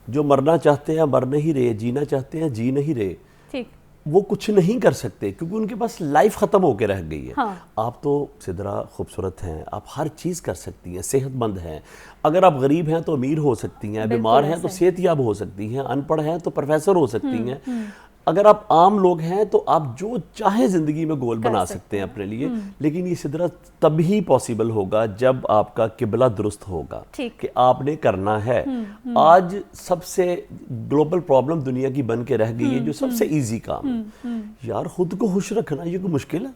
जो मरना चाहते हैं, मर नहीं रहे, जीना चाहते हैं, जी नहीं रहे। ठीक। वो कुछ नहीं कर सकते क्योंकि उनके पास लाइफ खत्म होकर रह गई है। आप तो सिद्रा खूबसूरत हैं, आप हर चीज़ कर सकती हैं, सेहतमंद हैं। अगर आप गरीब हैं तो अमीर हो सकती हैं, बीमार हैं तो सेहतयाब हो सकती हैं, अनपढ़ हैं तो प्रोफेसर हो सकती हैं। अगर आप आम लोग हैं तो आप जो चाहे जिंदगी में गोल बना सकते हैं अपने लिए। लेकिन ये सिद्रा तभी पॉसिबल होगा जब आपका किबला दुरुस्त होगा कि आपने करना है। आज सबसे ग्लोबल प्रॉब्लम दुनिया की बन के रह गई है, जो सबसे इजी काम है। यार खुद को खुश रखना ये कोई मुश्किल है?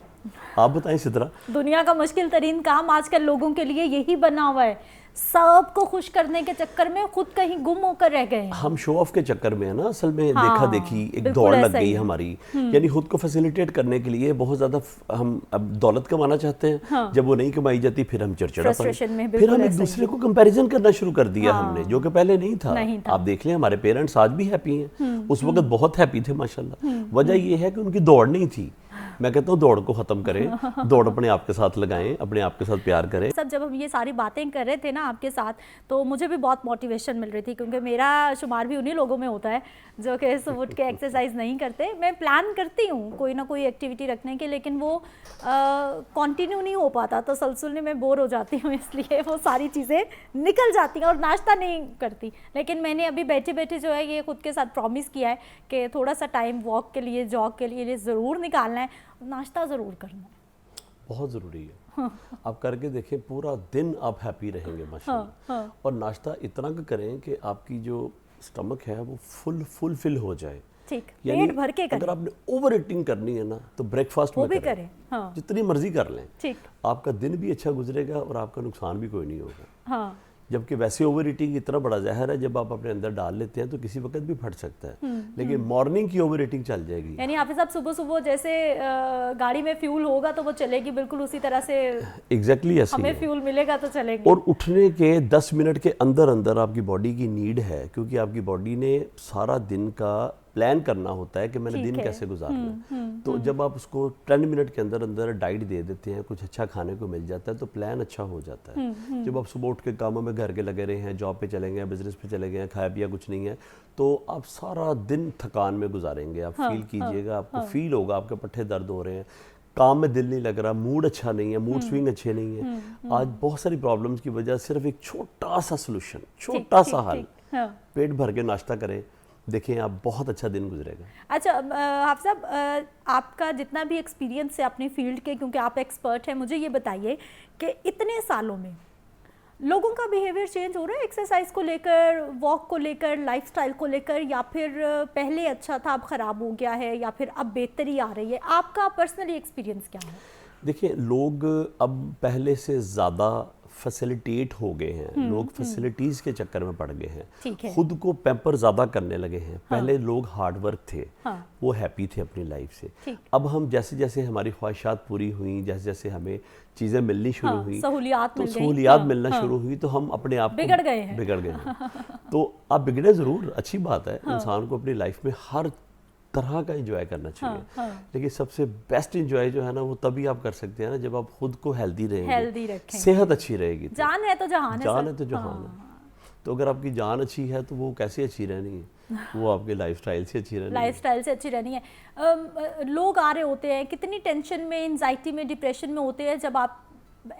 आप बताएं सिद्रा। दुनिया का मुश्किल तरीन काम आजकल लोगों के लिए यही बना हुआ है। सबको खुश करने के चक्कर में खुद कहीं गुम होकर रह गए हैं। हम शो ऑफ के चक्कर में है ना, असल में देखा देखी एक दौड़ लग गई हमारी। यानी खुद को फैसिलिटेट करने के लिए बहुत ज्यादा हम अब दौलत कमाना चाहते हैं। जब वो नहीं कमाई जाती फिर हम चिड़चिड़ापन, फिर हम एक दूसरे को कंपैरिजन करना शुरू कर दिया हमने, जो कि पहले नहीं था। आप देख लें हमारे पेरेंट्स आज भी हैप्पी हैं, उस वक्त बहुत हैप्पी थे माशाल्लाह। वजह ये है कि उनकी दौड़ नहीं थी। मैं कहता हूँ दौड़ को ख़त्म करें, दौड़ अपने आप के साथ लगाएं, अपने आप के साथ प्यार करें। सब जब हम ये सारी बातें कर रहे थे ना आपके साथ, तो मुझे भी बहुत मोटिवेशन मिल रही थी, क्योंकि मेरा शुमार भी उन्हीं लोगों में होता है जो कि सुबह उठ के एक्सरसाइज नहीं करते। मैं प्लान करती हूँ कोई ना कोई एक्टिविटी रखने के, लेकिन वो कंटिन्यू नहीं हो पाता, तो सलसुल में बोर हो जाती हूँ, इसलिए वो सारी चीज़ें निकल जाती हैं और नाश्ता नहीं करती। लेकिन मैंने अभी बैठे बैठे जो है ये खुद के साथ प्रॉमिस किया है कि थोड़ा सा टाइम वॉक के लिए, जॉग के लिए ज़रूर निकालना है, नाश्ता ज़रूर करना है। बहुत ज़रूरी है। आप करके देखें, पूरा दिन आप हैप्पी रहेंगे माशाल्लाह। और नाश्ता इतना करें कि आपकी जो स्टमक है वो फुलफिल हो जाए। ठीक, पेट भर के करें। अगर आपने ओवर ईटिंग करनी है ना तो ब्रेकफास्ट में करें। हाँ। जितनी मर्जी कर लें, ठीक, आपका दिन भी अच्छा गुजरेगा और आपका नुकसान भी कोई नहीं होगा। हाँ। जबकि वैसे ओवर ईटिंग इतना बड़ा जहर है, जब आप अपने अंदर डाल लेते हैं तो किसी वक्त भी फट सकता है। लेकिन मॉर्निंग की ओवर ईटिंग चल जाएगी। यानी हाफिज साहब सुबह सुबह जैसे गाड़ी में फ्यूल होगा तो वो चलेगी, बिल्कुल उसी तरह से एग्जैक्टली ऐसे हमें फ्यूल मिलेगा तो चलेगी। और उठने के 10 मिनट के अंदर अंदर आपकी बॉडी की नीड है, क्योंकि आपकी बॉडी ने सारा दिन का प्लान करना होता है कि मैंने दिन कैसे गुजारना है। तो जब आप उसको 10 मिनट के अंदर अंदर डाइट दे देते हैं, कुछ अच्छा खाने को मिल जाता है, तो प्लान अच्छा हो जाता है। जब आप सुबह उठ के कामों में घर के लगे रहे हैं, जॉब पे चले गए, बिजनेस पे चले गए, खाया पिया कुछ नहीं है, तो आप सारा दिन थकान में गुजारेंगे। आप फील कीजिएगा, आपको फील होगा आपके पट्टे दर्द हो रहे हैं, काम में दिल नहीं लग रहा, मूड अच्छा नहीं है, मूड स्विंग अच्छे नहीं है। आज बहुत सारी प्रॉब्लम्स की वजह सिर्फ एक छोटा सा सोल्यूशन, छोटा सा हल, पेट भर के नाश्ता करें, देखिए आप बहुत अच्छा दिन गुजरेगा। अच्छा हाफिज साहब, आपका जितना भी एक्सपीरियंस है अपनी फील्ड के, क्योंकि आप एक्सपर्ट हैं, मुझे ये बताइए कि इतने सालों में लोगों का बिहेवियर चेंज हो रहा है एक्सरसाइज को लेकर, वॉक को लेकर, लाइफस्टाइल को लेकर, या फिर पहले अच्छा था अब ख़राब हो गया है, या फिर अब बेहतरी आ रही है? आपका पर्सनली एक्सपीरियंस क्या है? देखिए, लोग अब पहले से ज़्यादा फैसिलिटेट हो गए हैं, लोग फैसिलिटीज़ के चक्कर में पड़ गए हैं, खुद को पैम्पर ज़्यादा करने लगे हैं। पहले लोग हार्ड वर्क थे, वो हैप्पी थे अपनी लाइफ से। अब हम जैसे जैसे हमारी ख्वाहिशात पूरी हुई, जैसे जैसे हमें चीज़ें मिलनी शुरू हुई, सहूलियात मिलना शुरू हुई, तो हम अपने आप बिगड़ गए हैं। तो आप बिगड़े ज़रूर, अच्छी बात है, इंसान को अपनी लाइफ में हर तरह का एंजॉय करना चाहिए। लेकिन सबसे बेस्ट एंजॉय जो है ना, वो तभी आप कर सकते हैं ना जब आप खुद को हेल्दी रहेंगे, सेहत अच्छी रहेगी। जान है तो जहान है, जान है तो जहान है। तो अगर आपकी जान अच्छी है तो वो कैसे अच्छी रहनी है? वो आपके लाइफस्टाइल से अच्छी रहनी है। लोग आ रहे होते हैं कितनी टेंशन में, एंजाइटी में, डिप्रेशन में होते हैं, जब आप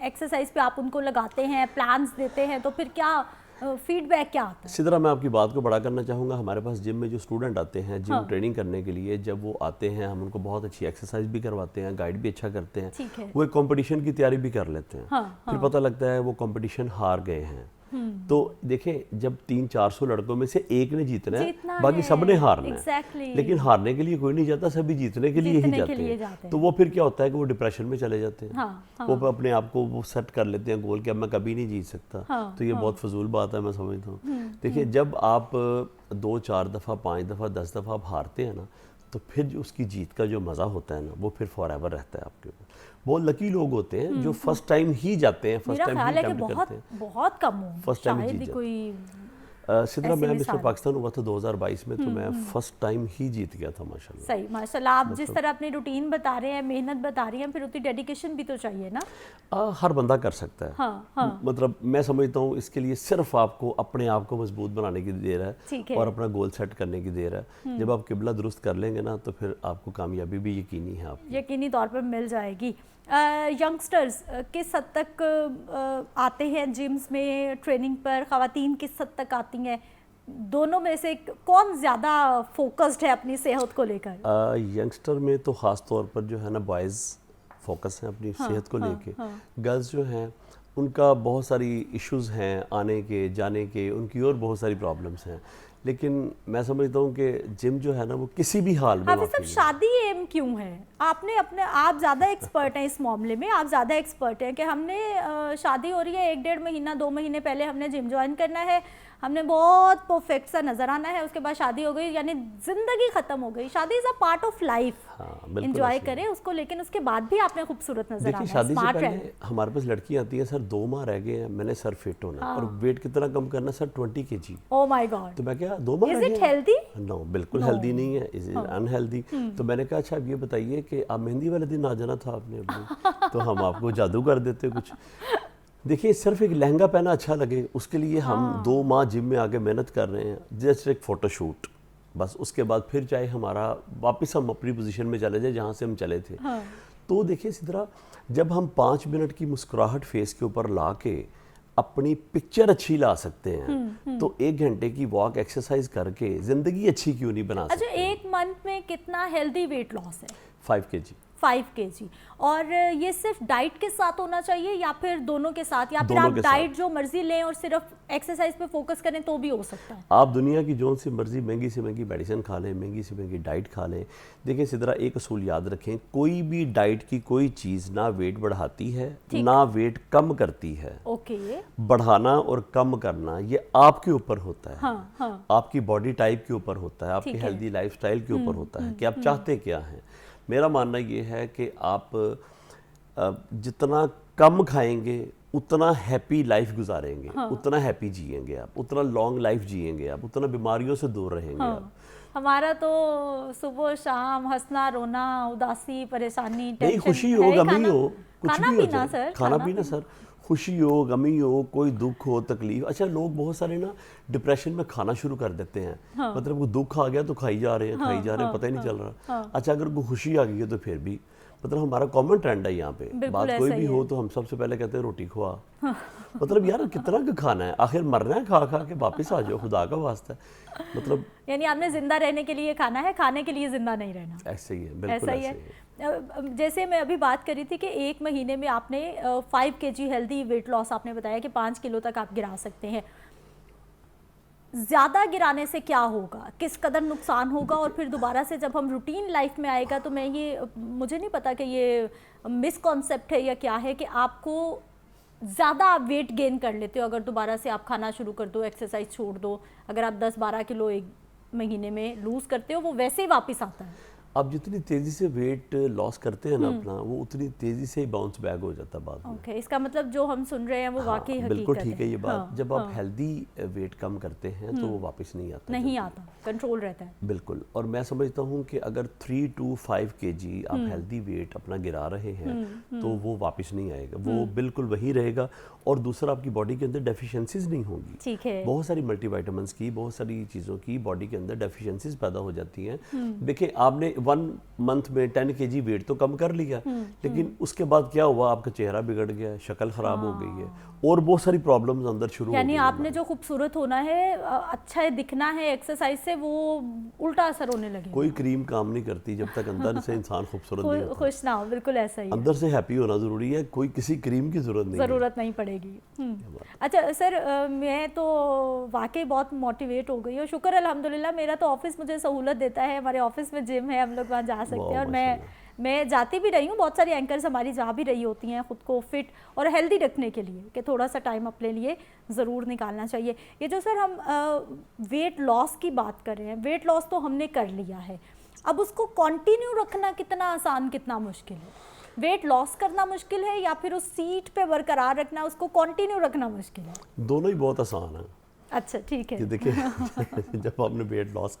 एक्सरसाइज पे आप उनको लगाते हैं, प्लान्स देते हैं, तो फिर क्या फीडबैक क्या आता है? सिद्रा, मैं आपकी बात को बड़ा करना चाहूँगा। हमारे पास जिम में जो स्टूडेंट आते हैं जिम ट्रेनिंग करने के लिए, जब वो आते हैं हम उनको बहुत अच्छी एक्सरसाइज भी करवाते हैं, गाइड भी अच्छा करते हैं, वो एक कंपटीशन की तैयारी भी कर लेते हैं। फिर पता लगता है वो कंपटीशन हार गए हैं। तो देखें, जब 300-400 लड़कों में से एक ने जीतना है, बाकी सब ने हारना है। लेकिन हारने के लिए कोई नहीं जाता, सभी जीतने के लिए ही जाते हैं। तो वो फिर क्या होता है कि वो डिप्रेशन में चले जाते हैं। वो अपने आप को वो सेट कर लेते हैं गोल कि अब मैं कभी नहीं जीत सकता। तो ये बहुत फजूल बात है, मैं समझता हूँ। देखिए, जब आप 2-4 दफ़ा, 5 दफ़ा, 10 दफ़ा आप हारते हैं ना, तो फिर जो उसकी जीत का जो मज़ा होता है ना, वो फिर फॉर एवर रहता है आपके ऊपर। बहुत लकी लोग होते हैं जो फर्स्ट टाइम ही जाते हैं, फर्स्ट टाइम ही अटेम्प्ट करते हैं। बहुत कम हो, फर्स्ट टाइम ही जीत कोई। सिद्रा, मैं मिस्टर पाकिस्तान हुआ था 2022 में, तो मैं फर्स्ट टाइम ही जीत गया था माशाल्लाह। सही, माशाल्लाह। आप जिस तरह अपनी रूटीन बता रहे हैं, मेहनत बता रही हैं, फिर उतनी डेडिकेशन भी तो चाहिए ना। हर बंदा कर सकता है। मतलब मैं समझता हूँ इसके लिए सिर्फ आपको अपने आप को मजबूत बनाने की देर है और अपना गोल सेट करने की देर है। जब आप किबला दुरुस्त कर लेंगे ना, तो फिर आपको कामयाबी भी यकीनी है, आप यकीनी तौर पर मिल जाएगी। यंगस्टर्स किस हद तक आते हैं जिम्स में ट्रेनिंग पर, ख़वातीन किस हद तक आती हैं? दोनों में से कौन ज़्यादा फोकस्ड है अपनी सेहत को लेकर? यंगस्टर में तो ख़ास तौर पर जो है ना, बॉयज़ फोकस हैं अपनी सेहत को लेके। गर्ल्स जो हैं उनका बहुत सारी इश्यूज़ हैं, आने के जाने के, उनकी और बहुत सारी प्रॉब्लम्स हैं। लेकिन मैं समझता हूँ कि जिम जो है ना, वो किसी भी हाल में। सब शादी एम क्यों है? आप ज़्यादा एक्सपर्ट हैं इस मामले में, आप ज़्यादा एक्सपर्ट हैं कि हमने शादी हो रही है 1-1.5 महीना, 2 महीने पहले हमने जिम ज्वाइन करना है, हमने बहुत परफेक्ट सा नजर आना है, उसके बाद शादी हो गई, यानी जिंदगी खत्म हो गई। शादी is a part of life, enjoy करें उसको, लेकिन उसके बाद भी आपने खूबसूरत नजर आना है। शादी से पहले हमारे पास लड़की आती है, सर 2 माह रह गए हैं, मैंने सर फिट होना और वेट कितना कम करना, sir 20 kg। Oh my God. तो मैं क्या गया, 2 माह रह Is it गया। healthy? नो, बिल्कुल हेल्दी नहीं है, इज अनहेल्दी। तो मैंने कहा अच्छा अब ये बताइए कि आप मेहंदी वाले दिन आ जाना था आपने अपनी, तो हम आपको जादू कर देते कुछ। देखिए सिर्फ एक लहंगा पहना अच्छा लगे उसके लिए हम 2 माह जिम में आके मेहनत कर रहे हैं, जस्ट एक फ़ोटोशूट, बस उसके बाद फिर चाहे हमारा वापस हम अपनी पोजीशन में चले जाए जहाँ से हम चले थे। तो देखिए इसी तरह जब हम 5 मिनट की मुस्कुराहट फेस के ऊपर ला के अपनी पिक्चर अच्छी ला सकते हैं, तो 1 घंटे की वॉक एक्सरसाइज करके ज़िंदगी अच्छी क्यों नहीं बना सकते। अच्छा, एक मंथ में कितना हेल्दी वेट लॉस है? 5 kg। 5 kg। और ये सिर्फ डाइट के साथ होना चाहिए या फिर दोनों के साथ, या फिर दोनों आप के डाइट जो मर्जी लें और सिर्फ एक्सरसाइज पे फोकस करें तो भी हो सकता है? आप दुनिया की जो सी मर्जी महंगी से महंगी मेडिसिन खा लें, महंगी से महंगी डाइट खा लें, देखिए इसी तरह एक असूल याद रखें, कोई भी डाइट की कोई चीज़ ना वेट बढ़ाती है ना वेट कम करती है। ओके। बढ़ाना और कम करना ये आपके ऊपर होता है। हाँ। आपकी बॉडी टाइप के ऊपर होता है, आपकी हेल्दी लाइफस्टाइल के ऊपर होता है कि आप चाहते क्या हैं। मेरा मानना ये है कि आप जितना कम खाएंगे उतना हैप्पी लाइफ गुजारेंगे, उतना हैप्पी जिएंगे आप, उतना लॉन्ग लाइफ जिएंगे आप, उतना बीमारियों से दूर रहेंगे आप। हमारा तो सुबह शाम हंसना रोना उदासी परेशानी टेंशन नहीं, खुशी हो गमी हो कुछ खाना भी हो पीना जाए, सर, खाना पीना सर, खुशी हो गमी हो कोई दुख हो तकलीफ। अच्छा लोग बहुत सारे ना डिप्रेशन में खाना शुरू कर देते हैं, मतलब कोई दुख आ गया तो खाई जा रहे हैं, पता ही नहीं चल रहा। अच्छा अगर कोई खुशी आ गई है तो फिर भी, मतलब हमारा कॉमन ट्रेंड है यहाँ पे, बात कोई भी हो तो हम सबसे पहले कहते हैं रोटी खुआ। मतलब यार कितना का खाना है, आखिर मरना है, खा खा के वापस आ जाओ, खुदा का वास्ता है। मतलब यानी आपने जिंदा रहने के लिए खाना है, खाने के लिए जिंदा नहीं रहना। ऐसे ही है, बिल्कुल ऐसे ही है। जैसे मैं अभी बात करी थी कि 1 महीने में आपने 5 kg हेल्दी वेट लॉस, आपने बताया कि 5 किलो तक आप गिरा सकते हैं। ज़्यादा गिराने से क्या होगा, किस कदर नुकसान होगा, और फिर दोबारा से जब हम रूटीन लाइफ में आएगा तो मुझे नहीं पता कि ये मिसकॉन्सेप्ट है या क्या है कि आपको ज़्यादा आप वेट गेन कर लेते हो अगर दोबारा से आप खाना शुरू कर दो, एक्सरसाइज छोड़ दो, अगर आप 10-12 किलो 1 महीने में लूज़ करते हो वो वैसे ही वापस आता है। आप जितनी तेजी से वेट लॉस करते हैं ना अपना, वो उतनी तेजी से ही बाउंस बैक हो जाता है बाद में। ओके, इसका मतलब जो हम सुन रहे हैं वो वाकई हकीकत है। बिल्कुल ठीक है ये बात। जब आप हेल्दी वेट कम करते हैं तो वो वापस नहीं आता, कंट्रोल रहता है। बिल्कुल। और मैं समझता हूँ कि अगर 3 to 5 kg आप हेल्दी वेट अपना गिरा रहे हैं तो वो वापस नहीं आएगा, वो बिल्कुल वही रहेगा। और दूसरा आपकी बॉडी के अंदर डेफिशिएंसीज नहीं होंगी। ठीक है। बहुत सारी मल्टीविटामिन्स की, बहुत सारी चीज़ों की बॉडी के अंदर डेफिशिएंसीज पैदा हो जाती हैं। देखिए आपने 1 मंथ में 10 kg वेट तो कम कर लिया, लेकिन उसके बाद क्या हुआ, आपका चेहरा बिगड़ गया, शक्ल खराब हो गई है और बहुत सारी प्रॉब्लम्स अंदर शुरू हो गई। यानी आपने जो खूबसूरत होना है, अच्छा दिखना है एक्सरसाइज से, वो उल्टा असर होने लगे। कोई क्रीम काम नहीं करती जब तक अंदर से इंसान खूबसूरत नहीं होता, खुश ना हो। बिल्कुल ऐसा ही, अंदर से हैप्पी होना जरूरी है, कोई किसी क्रीम की जरूरत नहीं पड़ेगी। अच्छा सर, मैं तो वाकई बहुत मोटिवेट हो गई हूँ, शुक्र अल्हम्दुलिल्लाह। मेरा तो ऑफिस मुझे सहूलत देता है, हमारे ऑफिस में जिम है, हम लोग वहाँ जा सकते हैं, और मैं जाती भी रही हूँ। बहुत सारी एंकर्स हमारी जा भी रही होती हैं खुद को फिट और हेल्दी रखने के लिए, कि थोड़ा सा टाइम अपने लिए ज़रूर निकालना चाहिए। ये जो सर हम वेट लॉस की बात कर रहे हैं, वेट लॉस तो हमने कर लिया है, अब उसको कंटिन्यू रखना कितना आसान कितना मुश्किल है? वेट लॉस करना मुश्किल है या फिर उस सीट पे बरकरार रखना, उसको कंटिन्यू रखना मुश्किल है? दोनों ही बहुत आसान है। अच्छा ठीक है। देखिए जब आपने वेट लॉस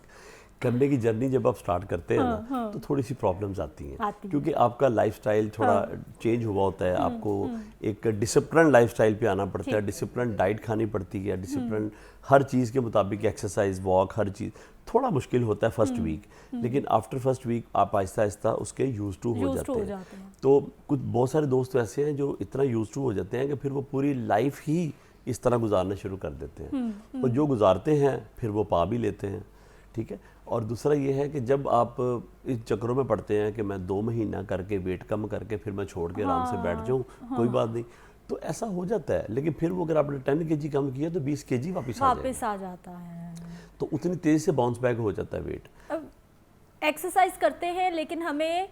करने की जर्नी जब आप स्टार्ट करते हैं ना, तो थोड़ी सी प्रॉब्लम्स आती हैं, क्योंकि आपका लाइफस्टाइल थोड़ा चेंज हुआ होता है। आपको एक डिसिप्लिन लाइफस्टाइल पे आना पड़ता है, डिसिप्लिन डाइट खानी पड़ती है, डिसिप्लिन हर चीज़ के मुताबिक एक्सरसाइज वॉक हर चीज़। थोड़ा मुश्किल होता है फर्स्ट वीक, लेकिन आफ्टर फर्स्ट वीक आप आहिस्ता आहिस्ता उसके यूज टू हो जाते हैं। तो कुछ बहुत सारे दोस्त ऐसे हैं जो इतना यूज टू हो जाते हैं कि फिर वो पूरी लाइफ ही इस तरह गुजारना शुरू कर देते हैं, और जो गुजारते हैं फिर वो पा भी लेते हैं। ठीक है। और दूसरा ये है कि जब आप इस चक्रों में पड़ते हैं कि मैं 2 महीना करके वेट कम करके फिर मैं छोड़ के आराम से बैठ जाऊँ, कोई बात नहीं, तो ऐसा हो जाता है। लेकिन फिर वो अगर आपने 10 kg कम किया तो 20 kg वापस आ जाता है, तो उतनी तेज़ी से बाउंस बैक हो जाता है वेट। अब एक्सरसाइज करते हैं लेकिन हमें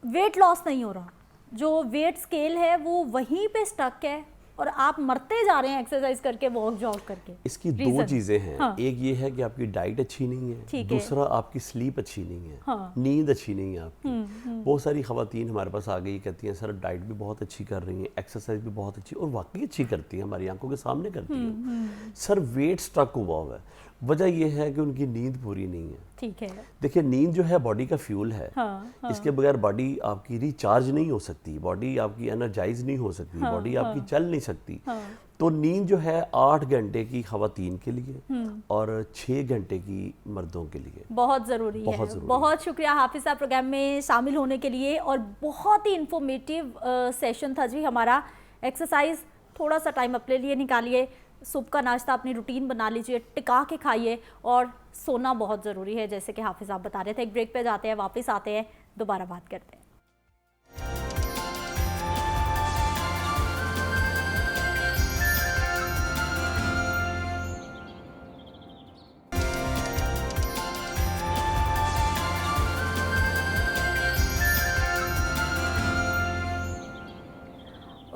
वेट लॉस नहीं हो रहा, जो वेट स्केल है वो वहीं पे स्टक है और आप मरते जा रहे हैं एक्सरसाइज करके, वॉक जॉग करके। इसकी 2 चीज़ें हैं। एक ये है कि आपकी डाइट अच्छी नहीं है, दूसरा आपकी स्लीप अच्छी नहीं है, नींद अच्छी नहीं है आपकी। बहुत सारी खवातीन हमारे पास आ गई, कहती हैं सर डाइट भी बहुत अच्छी कर रही हैं, एक्सरसाइज भी बहुत अच्छी, और वाकई अच्छी करती है, हमारी आंखों के सामने करती है, सर वेट स्टक हुआ है। वजह यह है कि उनकी नींद पूरी नहीं है। ठीक है। देखिए नींद जो है बॉडी का फ्यूल है। हाँ। इसके बगैर बॉडी आपकी रिचार्ज नहीं हो सकती, बॉडी आपकी एनर्जाइज नहीं हो सकती, बॉडी आपकी चल नहीं सकती। तो नींद जो है 8 घंटे की ख़वातीन के लिए और 6 घंटे की मर्दों के लिए बहुत ज़रूरी है। बहुत शुक्रिया हाफिज़ साहब प्रोग्राम में शामिल होने के लिए, और बहुत ही इंफॉर्मेटिव सेशन था जी हमारा। एक्सरसाइज थोड़ा सा टाइम अपने लिए निकालिए, सुबह का नाश्ता अपनी रूटीन बना लीजिए, टिका के खाइए, और सोना बहुत ज़रूरी है जैसे कि हाफिज़ आप बता रहे थे। एक ब्रेक पे जाते हैं, वापस आते हैं, दोबारा बात करते हैं।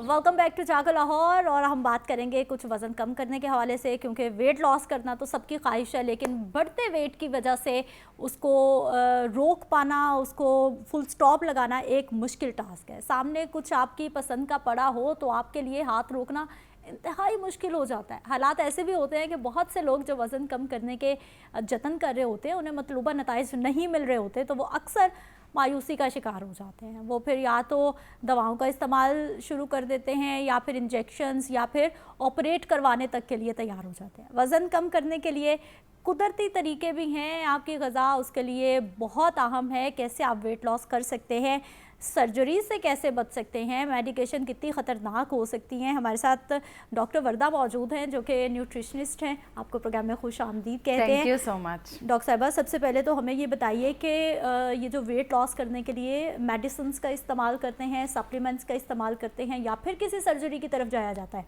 वेलकम बैक टू जागो लाहौर। और हम बात करेंगे कुछ वज़न कम करने के हवाले से, क्योंकि वेट लॉस करना तो सबकी ख्वाहिश है, लेकिन बढ़ते वेट की वजह से उसको रोक पाना, उसको फुल स्टॉप लगाना एक मुश्किल टास्क है। सामने कुछ आपकी पसंद का पड़ा हो तो आपके लिए हाथ रोकना इंतहाई मुश्किल हो जाता है। हालात ऐसे भी होते हैं कि बहुत से लोग जो वज़न कम करने के जतन कर रहे होते हैं, उन्हें मतलूबा नताइज नहीं मिल रहे होते, तो वो अक्सर मायूसी का शिकार हो जाते हैं। वो फिर या तो दवाओं का इस्तेमाल शुरू कर देते हैं, या फिर इंजेक्शंस, या फिर ऑपरेट करवाने तक के लिए तैयार हो जाते हैं। वज़न कम करने के लिए कुदरती तरीके भी हैं, आपकी ग़िज़ा उसके लिए बहुत अहम है। कैसे आप वेट लॉस कर सकते हैं, सर्जरी से कैसे बच सकते हैं, मेडिकेशन कितनी ख़तरनाक हो सकती हैं। हमारे साथ डॉक्टर वर्दा मौजूद हैं जो कि न्यूट्रिशनिस्ट हैं। आपको प्रोग्राम में खुश आमदीद कहते हैं। Thank you so much. Doctor साहिबा, सबसे पहले तो हमें ये बताइए कि ये जो वेट लॉस करने के लिए मेडिसिन का इस्तेमाल करते हैं, सप्लीमेंट्स का इस्तेमाल करते हैं, या फिर किसी सर्जरी की तरफ जाया जाता है,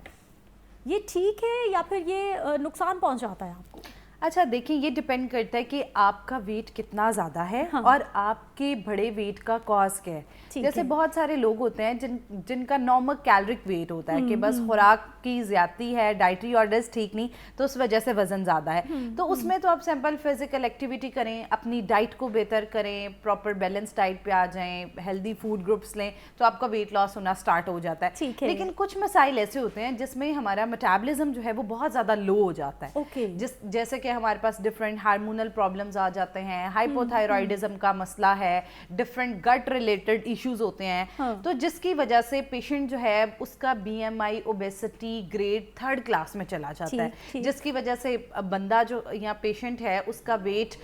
ये ठीक है या फिर ये नुकसान पहुँचाता है आपको? अच्छा देखिए, ये डिपेंड करता है कि आपका वेट कितना ज़्यादा है। हाँ। और आपके बड़े वेट का कॉज क्या है। जैसे बहुत सारे लोग होते हैं जिनका नॉर्मल कैलोरिक वेट होता है कि बस खुराक की ज़्यादती है, डाइटरी ऑर्डर्स ठीक नहीं, तो उस वजह से वज़न ज़्यादा है। तो उसमें तो आप सिंपल फिजिकल एक्टिविटी करें, अपनी डाइट को बेहतर करें, प्रॉपर बैलेंस डाइट पे आ जाएं, हेल्दी फूड ग्रुप्स लें, तो आपका वेट लॉस होना स्टार्ट हो जाता है। लेकिन कुछ मसाइल ऐसे होते हैं जिसमें हमारा मेटाबॉलिज्म जो है वो बहुत ज़्यादा लो हो जाता है। जैसे कि हमारे पास डिफरेंट हार्मोनल प्रॉब्लम्स आ जाते हैं, हाइपोथायरॉयडिज्म का मसला है, डिफरेंट गट रिलेटेड इश्यूज होते हैं। तो जिसकी वजह से पेशेंट जो है उसका BMI obesity grade 3rd class में चला जाता है, जिसकी वजह से बंदा जो यहाँ पेशेंट है उसका वेट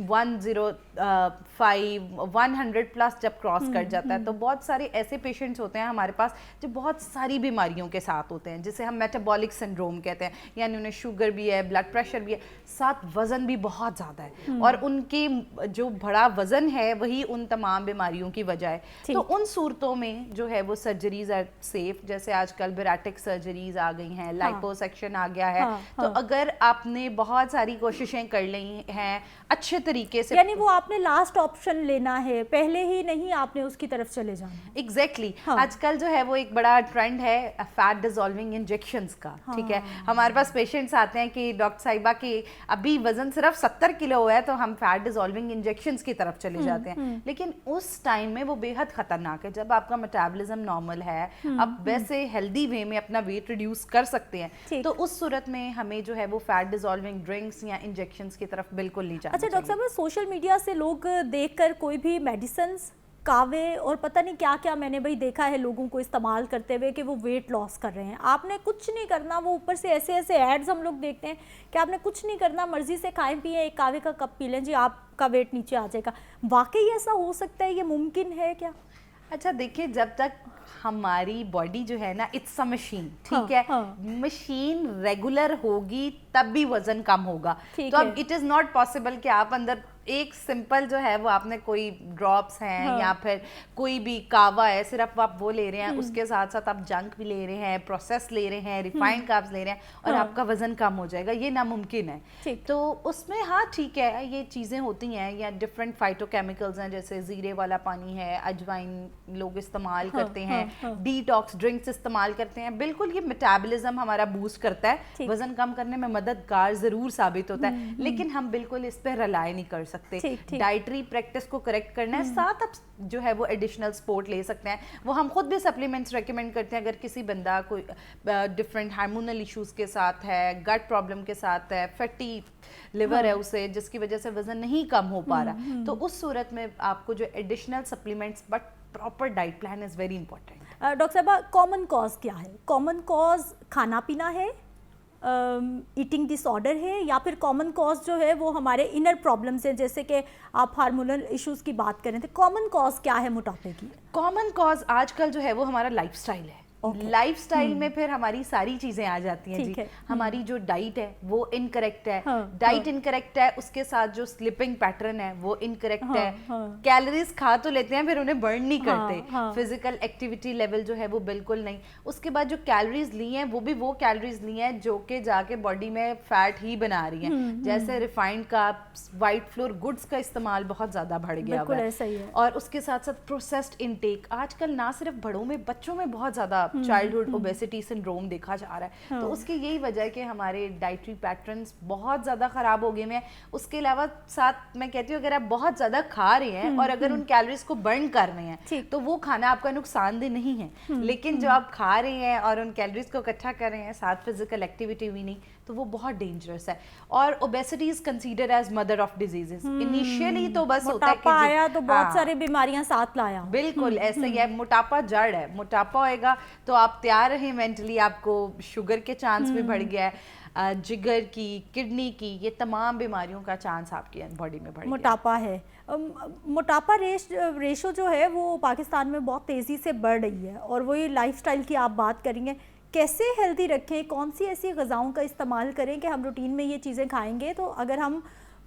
100 प्लस जब क्रॉस कर जाता है। तो बहुत सारे ऐसे पेशेंट्स होते हैं हमारे पास जो बहुत सारी बीमारियों के साथ होते हैं, जिसे हम मेटाबॉलिक सिंड्रोम कहते हैं, यानी उन्हें शुगर भी है, ब्लड प्रेशर भी है, साथ वज़न भी बहुत ज़्यादा है, और उनकी जो बड़ा वज़न है वही उन तमाम बीमारियों की वजह है। तो उन सूरतों में जो है वो सर्जरीज आर सेफ। जैसे आजकल बैरेटिक सर्जरीज आ गई हैं, लाइपोसेक्शन आ गया है। तो अगर आपने बहुत सारी कोशिशें कर ली हैं अच्छे तरीके से, यानी वो आपने लास्ट ऑप्शन लेना है, पहले ही नहीं आपने उसकी तरफ चले जाना। एग्जैक्टली। आजकल जो है वो एक बड़ा ट्रेंड है फैट डिसॉल्विंग इंजेक्शंस का। ठीक है, हमारे पास पेशेंट्स आते हैं कि डॉक्टर साहिबा की अभी वजन सिर्फ 70 किलो है तो हम फैट डिसॉल्विंग इंजेक्शंस की तरफ चले जाते हैं। लेकिन उस टाइम में वो बेहद खतरनाक है। जब आपका मेटाबॉलिज्म नॉर्मल है, आप वैसे हेल्दी वे में अपना वेट रिड्यूस कर सकते हैं, तो उस सूरत में हमें जो है वो फैट डिसॉल्विंग ड्रिंक्स या इंजेक्शंस की तरफ बिल्कुल नहीं जाना। अच्छा डॉक्टर साहब, सोशल मीडिया से लोग देखकर कोई भी मेडिसिन, कावे और पता नहीं क्या क्या मैंने भाई देखा है लोगों को इस्तेमाल करते हुए कि वो वेट लॉस कर रहे हैं। आपने कुछ नहीं करना, वो ऊपर से ऐसे ऐसे एड्स हम लोग देखते हैं कि आपने कुछ नहीं करना, मर्जी से खाएं पिए, एक कावे का कप पी लें जी, आपका वेट नीचे आ जाएगा। वाकई ऐसा हो सकता है, ये मुमकिन है क्या? अच्छा देखिए, जब तक हमारी बॉडी जो है ना, इट्स अ मशीन, ठीक है, मशीन रेगुलर होगी तब भी वजन कम होगा। तो अब इट इज नॉट पॉसिबल कि आप अंदर एक सिंपल जो है वो आपने कोई ड्रॉप्स हैं या फिर कोई भी कावा है, सिर्फ आप वो ले रहे हैं, उसके साथ साथ आप जंक भी ले रहे हैं, प्रोसेस ले रहे हैं, रिफाइंड कार्ब्स ले रहे हैं, और आपका वजन कम हो जाएगा, ये नामुमकिन है। तो उसमें हाँ ठीक है, ये चीज़ें होती हैं, या डिफरेंट फाइटोकेमिकल्स हैं, जैसे जीरे वाला पानी है, अजवाइन लोग इस्तेमाल करते हैं, डिटॉक्स ड्रिंक्स इस्तेमाल करते हैं। बिल्कुल ये मेटाबॉलिज्म हमारा बूस्ट करता है, वजन कम करने में मददगार ज़रूर साबित होता है, लेकिन हम बिल्कुल इस पर रिलाय नहीं कर सकते। डाइटरी प्रैक्टिस को करेक्ट करना है, साथ आप जो है वो एडिशनल सपोर्ट ले सकते हैं। वो हम खुद भी सप्लीमेंट्स रेकमेंड करते हैं अगर किसी बंदा कोई डिफरेंट हार्मोनल इश्यूज के साथ है, गट प्रॉब्लम के साथ है, फैटी लिवर है उसे, जिसकी वजह से वजन नहीं कम हो पा रहा, तो उस सूरत में आपको जो additional supplements but proper diet plan is very important. Doctor साहबा, कॉमन कॉज क्या है? कॉमन कॉज खाना पीना है, ईटिंग डिसऑर्डर है, या फिर कॉमन कॉज जो है वो हमारे इनर प्रॉब्लम्स हैं, जैसे कि आप हार्मोनल इश्यूज की बात करें, तो कॉमन कॉज क्या है मोटापे की? कॉमन कॉज आजकल जो है वो हमारा लाइफस्टाइल है। लाइफस्टाइल में फिर हमारी सारी चीजें आ जाती हैं जी। हमारी जो डाइट है वो इनकरेक्ट है, डाइट इनकरेक्ट है, उसके साथ जो स्लिपिंग पैटर्न है वो इनकरेक्ट है, कैलोरीज खा तो लेते हैं फिर उन्हें बर्न नहीं करते, फिजिकल एक्टिविटी लेवल जो है वो बिल्कुल नहीं, उसके बाद जो कैलोरीज ली हैं वो भी वो कैलोरीज ली हैं जो कि जाके बॉडी में फैट ही बना रही हैं, जैसे refined carbs, white floor goods का इस्तेमाल बहुत ज्यादा बढ़ गया हुआ है, और उसके साथ साथ प्रोसेस्ड इनटेक आजकल ना सिर्फ बड़ों में, बच्चों में बहुत ज्यादा चाइल्डहुड ओबेसिटी सिंड्रोम देखा जा रहा है। तो उसकी यही वजह है कि हमारे डाइटरी पैटर्न्स बहुत ज़्यादा ख़राब हो गए हैं। उसके अलावा साथ मैं कहती हूँ अगर आप बहुत ज़्यादा खा रहे हैं और अगर उन कैलोरीज को बर्न कर रहे हैं तो वो खाना आपका नुकसानदेह नहीं है, लेकिन जो आप खा रहे हैं और उन कैलोरीज को इकट्ठा कर रहे हैं, साथ फिजिकल एक्टिविटी भी नहीं, तो वो बहुत डेंजरस है। और obesity is considered as mother of diseases. Initially तो बस होता है कि आया तो बहुत सारी बीमारियां साथ लाया। बिल्कुल ऐसा ही है, मोटापा जड़ है, मोटापा होएगा तो आप तैयार रहें मेंटली, आपको शुगर के चांस भी बढ़ गया है, जिगर की, किडनी की, ये तमाम बीमारियों का चांस आपकी बॉडी में बढ़ गया। मोटापा है, मोटापा रेशो जो है वो पाकिस्तान में बहुत तेज़ी से बढ़ रही है, और वही लाइफस्टाइल की आप बात करेंगे, कैसे हेल्दी रखें, कौन सी ऐसी ग़िज़ाओं का इस्तेमाल करें कि हम रूटीन में ये चीज़ें खाएंगे तो अगर हम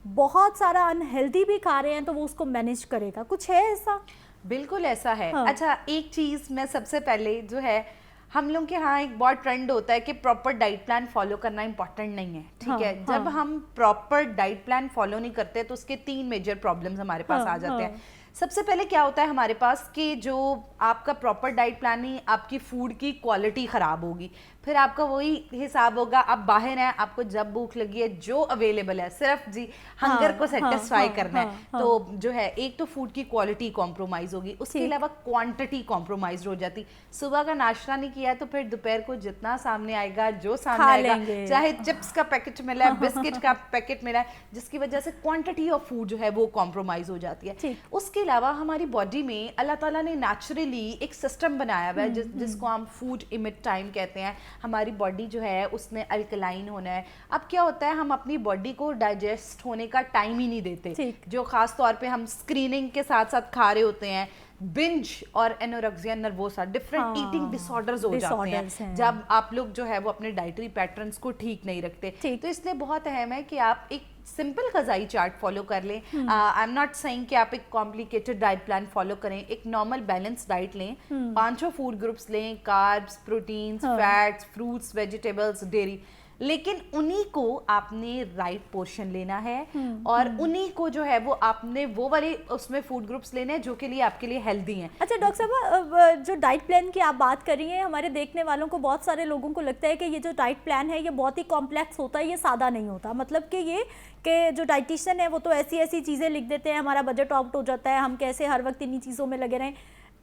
बहुत सारा अनहेल्दी भी खा रहे हैं तो वो उसको मैनेज करेगा, कुछ है ऐसा? बिल्कुल ऐसा है। अच्छा, एक चीज़ मैं सबसे पहले जो है, हम लोग के यहाँ एक बहुत ट्रेंड होता है कि प्रॉपर डाइट प्लान फॉलो करना इंपॉर्टेंट नहीं है, ठीक है। जब हम प्रॉपर डाइट प्लान फॉलो नहीं करते तो उसके 3 मेजर प्रॉब्लम्स हमारे पास आ जाते हैं। सबसे पहले क्या होता है हमारे पास कि जो आपका प्रॉपर डाइट प्लान नहीं, आपकी फूड की क्वालिटी ख़राब होगी, फिर आपका वही हिसाब होगा, आप बाहर हैं, आपको जब भूख लगी है जो अवेलेबल है, सिर्फ जी हंगर को सेटिस्फाई करना है, तो जो है एक तो फूड की क्वालिटी कॉम्प्रोमाइज होगी, उसके अलावा क्वांटिटी कॉम्प्रोमाइज हो जाती। सुबह का नाश्ता नहीं किया तो फिर दोपहर को जितना सामने आएगा, जो सामने आएगा, चाहे चिप्स का पैकेट मिला है, बिस्किट का पैकेट मिला है, जिसकी वजह से क्वांटिटी ऑफ फूड जो है वो कॉम्प्रोमाइज हो जाती है। उसके अलावा हमारी बॉडी में अल्लाह ताला ने नेचुरली एक सिस्टम बनाया हुआ है जिसको हम फूड इमिट टाइम कहते हैं। हमारी बॉडी जो है उसने अल्कलाइन होना है। अब क्या होता है, हम अपनी बॉडी को डाइजेस्ट होने का टाइम ही नहीं देते, जो खास तौर पे हम स्क्रीनिंग के साथ साथ खा रहे होते हैं। बिंज और anorexia nervosa, different eating disorders हो जाते हैं जब आप लोग जो है वो अपने डाइटरी पैटर्न्स को ठीक नहीं रखते। तो इसलिए बहुत अहम है कि आप एक सिंपल ग़िज़ाई चार्ट फॉलो कर लें। आई एम नॉट सेइंग कि आप एक कॉम्प्लिकेटेड डाइट प्लान फॉलो करें, एक नॉर्मल बैलेंस डाइट लें, 5 फूड ग्रुप्स लें, carbs, proteins, fats, fruits, vegetables, dairy, लेकिन उन्हीं को आपने राइट पोर्शन लेना है और उन्हीं को जो है वो आपने वो वाले उसमें फूड ग्रुप्स लेने हैं जो के लिए आपके लिए हेल्दी हैं। अच्छा डॉक्टर साहब, जो डाइट प्लान की आप बात कर रही हैं, हमारे देखने वालों को, बहुत सारे लोगों को लगता है कि ये जो डाइट प्लान है ये बहुत ही कॉम्प्लेक्स होता है, ये सादा नहीं होता। मतलब कि ये कि जो डाइटिशियन है वो तो ऐसी ऐसी चीज़ें लिख देते हैं, हमारा बजट आउट हो जाता है, हम कैसे हर वक्त इन्हीं चीज़ों में लगे रहें।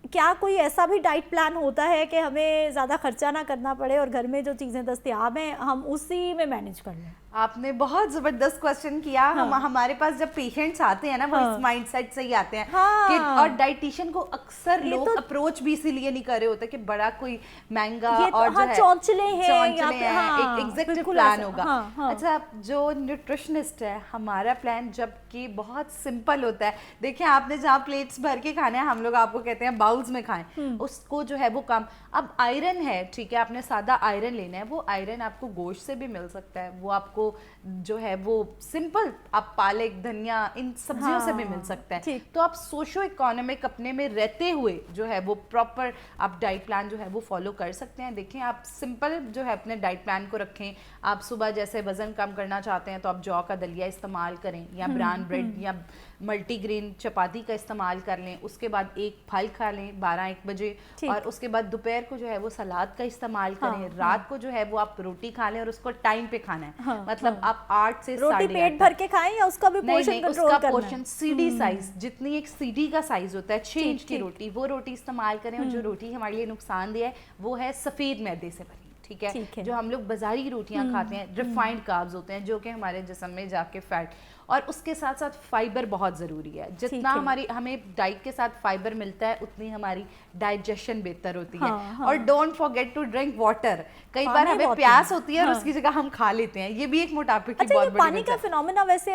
क्या कोई ऐसा भी डाइट प्लान होता है कि हमें ज़्यादा खर्चा ना करना पड़े और घर में जो चीज़ें दस्तयाब हैं हम उसी में मैनेज कर लें? आपने बहुत ज़बरदस्त क्वेश्चन किया। हमारे पास जब पेशेंट्स आते हैं ना, वो इस माइंडसेट से ही आते हैं कि, और डाइटिशियन को अक्सर लोग अप्रोच भी इसीलिए नहीं कर रहे होते कि बड़ा कोई महंगा और जो है चौंचले हैं, एक एग्जीक्यूटिव प्लान होगा। अच्छा, जो न्यूट्रिशनिस्ट है, हमारा प्लान जबकि बहुत सिंपल होता है। देखिए, आपने जहाँ प्लेट्स भर के खाने हैं, हम लोग आपको कहते हैं बाउल्स में खाएं, उसको जो है वो कम। अब आयरन है, ठीक है, आपने सादा आयरन लेना है, वो आयरन आपको गोश्त से भी मिल सकता है, वो आपको जो है वो सिंपल आप पालक, धनिया, इन सब्जियों से भी मिल सकता है। तो आप सोशो इकोनॉमिक अपने में रहते हुए जो है वो प्रॉपर आप डाइट प्लान जो है वो फॉलो कर सकते हैं। देखें, आप सिंपल जो है अपने डाइट प्लान को रखें। आप सुबह जैसे वजन कम करना चाहते हैं तो आप जौ का दलिया इस्तेमाल करें, या ब्राउन ब्रेड या मल्टीग्रेन चपाती का इस्तेमाल कर लें। उसके बाद एक फल खा लें 12-1 बजे, और उसके बाद दोपहर को जो है वो सलाद का इस्तेमाल करें। रात को जो है वो आप रोटी खा लें और उसको टाइम पे खाना है। मतलब आप 8 से रोटी 8:30 पेट भर के खाएं या उसका भी पोर्शन कंट्रोल उसका करना है? पोर्शन सीडी साइज, जितनी एक सीडी का साइज होता है 6 इंच की ठीक। रोटी, वो रोटी इस्तेमाल करें। और जो रोटी हमारे लिए नुकसानदेह है वो है सफ़ेद मैदे से बनी, ठीक है। जो हम लोग बाजारी रोटियां खाते हैं रिफाइंड कार्ब्स होते हैं जो कि हमारे जिस्म में जाके फैट, और उसके साथ साथ फाइबर बहुत ज़रूरी है। जितना हमें डाइट के साथ फाइबर मिलता है उतनी हमारी डाइजेशन बेहतर होती है। और don't forget to drink water. कई बार हमें प्यास होती है और उसकी जगह हम खा लेते हैं, ये भी एक मोटापे की बहुत बड़ी पानी का फिनोमेना वैसे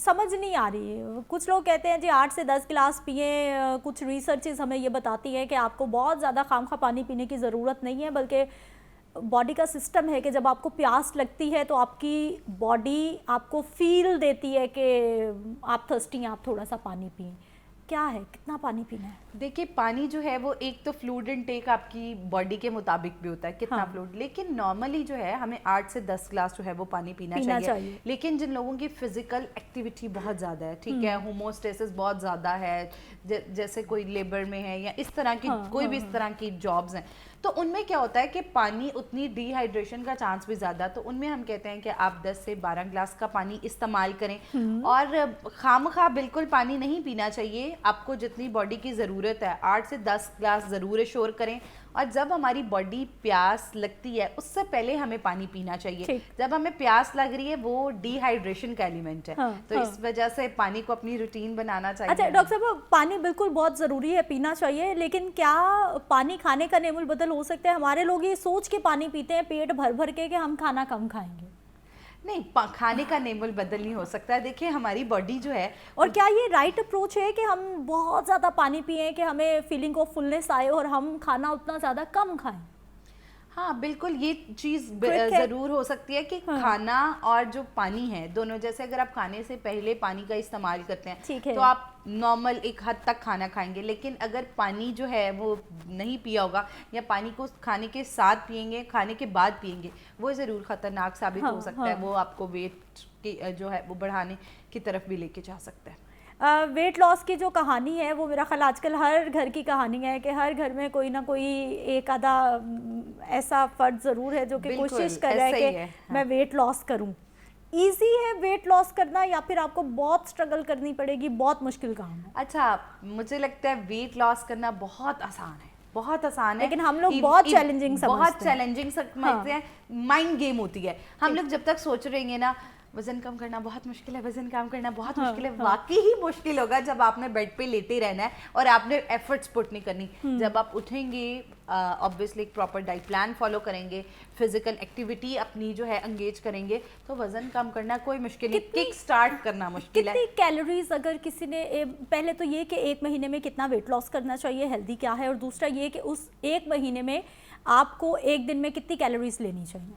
समझ नहीं आ रही है। कुछ लोग कहते हैं जी 8 से 10 गिलास पिए, कुछ रिसर्चेस हमें ये बताती है कि आपको बहुत ज़्यादा खामखा पानी पीने की ज़रूरत नहीं है, बल्कि बॉडी का सिस्टम है कि जब आपको प्यास लगती है तो आपकी बॉडी आपको फील देती है कि आप थर्स्टी हैं, आप थोड़ा सा पानी पिए। क्या है, कितना पानी पीना है? देखिए पानी जो है वो एक तो फ्लूइड इनटेक आपकी बॉडी के मुताबिक भी होता है कितना फ्लूइड, लेकिन नॉर्मली जो है हमें 8 से 10 ग्लास जो है वो पानी पीना चाहिए। लेकिन जिन लोगों की फिजिकल एक्टिविटी बहुत ज़्यादा है, ठीक है, होमोस्टेसिस बहुत ज़्यादा है, जैसे कोई लेबर में है या इस तरह की कोई भी इस तरह की जॉब्स हैं, तो उनमें क्या होता है कि पानी उतनी डिहाइड्रेशन का चांस भी ज़्यादा, तो उनमें हम कहते हैं कि आप 10 से 12 ग्लास का पानी इस्तेमाल करें। और खामखा बिल्कुल पानी नहीं पीना चाहिए, आपको जितनी बॉडी की ज़रूरत है 8 से 10 ग्लास ज़रूर श्योर करें। और जब हमारी बॉडी प्यास लगती है उससे पहले हमें पानी पीना चाहिए। जब हमें प्यास लग रही है वो डिहाइड्रेशन का एलिमेंट है, तो इस वजह से पानी को अपनी रूटीन बनाना चाहिए। अच्छा डॉक्टर साहब, पानी बिल्कुल बहुत ज़रूरी है, पीना चाहिए, लेकिन क्या पानी खाने का नेमुल बदल हो सकता है? हमारे लोग ये सोच के पानी पीते हैं पेट भर भर के कि हम खाना कम खाएंगे। नहीं, खाने का नेमुल बदल नहीं हो सकता है। देखिए हमारी बॉडी जो है, और क्या ये राइट अप्रोच है कि हम बहुत ज़्यादा पानी पिए कि हमें फीलिंग ऑफ फुलनेस आए और हम खाना उतना ज़्यादा कम खाएं? हाँ बिल्कुल, ये चीज़ ज़रूर हो सकती है कि खाना और जो पानी है दोनों, जैसे अगर आप खाने से पहले पानी का इस्तेमाल करते हैं तो आप नॉर्मल एक हद तक खाना खाएंगे, लेकिन अगर पानी जो है वो नहीं पिया होगा या पानी को खाने के साथ पिएंगे, खाने के बाद पिएंगे, वो ज़रूर ख़तरनाक साबित हो सकता है। वो आपको वेट की जो है वो बढ़ाने की तरफ भी लेके जा सकता है। वेट लॉस की जो कहानी है वो मेरा ख्याल आजकल हर घर की कहानी है कि हर घर में कोई ना कोई एक आधा ऐसा फर्द ज़रूर है जो कि कोशिश कर रहा है कि मैं वेट लॉस करूं। ईजी है वेट लॉस करना या फिर आपको बहुत स्ट्रगल करनी पड़ेगी, बहुत मुश्किल काम है? अच्छा, मुझे लगता है वेट लॉस करना बहुत आसान है, बहुत आसान है, लेकिन हम लोग बहुत चैलेंजिंग समझते हैं। माइंड गेम होती है। हम लोग जब तक सोच रहेंगे ना वजन कम करना बहुत मुश्किल है, वजन कम करना बहुत मुश्किल है, वाकई ही मुश्किल होगा जब आपने बेड पे लेटे रहना है और आपने एफर्ट्स पुट नहीं करनी। जब आप उठेंगे ऑब्वियसली एक प्रॉपर डाइट प्लान फॉलो करेंगे, फिजिकल एक्टिविटी अपनी जो है एंगेज करेंगे, तो वजन कम करना कोई मुश्किल नहीं, किक स्टार्ट करना मुश्किल है। कितनी कैलोरीज अगर किसी ने पहले तो ये कि एक महीने में कितना वेट लॉस करना चाहिए, हेल्दी क्या है, और दूसरा ये कि उस एक महीने में आपको एक दिन में कितनी कैलोरीज लेनी चाहिए?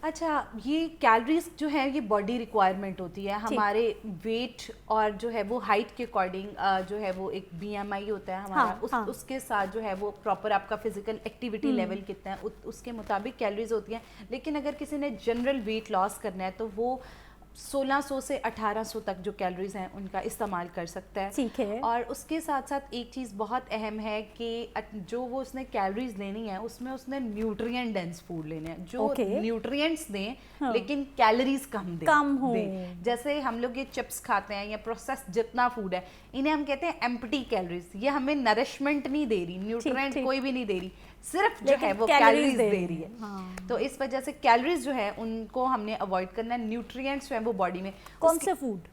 अच्छा, ये कैलोरीज जो है ये बॉडी रिक्वायरमेंट होती है हमारे वेट और जो है वो हाइट के अकॉर्डिंग जो है वो एक BMI होता है हमारा, उसके साथ जो है वो प्रॉपर आपका फिजिकल एक्टिविटी लेवल कितना है उसके मुताबिक कैलोरीज होती हैं। लेकिन अगर किसी ने जनरल वेट लॉस करना है तो वो 1600 से 1800 तक जो कैलोरीज हैं उनका इस्तेमाल कर सकता है। ठीक है। और उसके साथ साथ एक चीज़ बहुत अहम है कि जो वो उसने कैलोरीज लेनी है उसमें उसने न्यूट्रिएंट डेंस फूड लेने हैं, जो न्यूट्रिएंट्स दें लेकिन कैलोरीज कम दें। जैसे हम लोग ये चिप्स खाते हैं या प्रोसेस जितना फूड है इन्हें हम कहते हैं एम्प्टी कैलोरीज, ये हमें नरिशमेंट नहीं दे रही, न्यूट्रिएंट कोई भी नहीं दे रही, सिर्फ जो है वो कैलोरीज दे रही है। तो इस वजह से कैलोरीज जो है उनको हमने अवॉइड करना है, न्यूट्रिएंट्स जो है वो बॉडी में। कौन से फूड?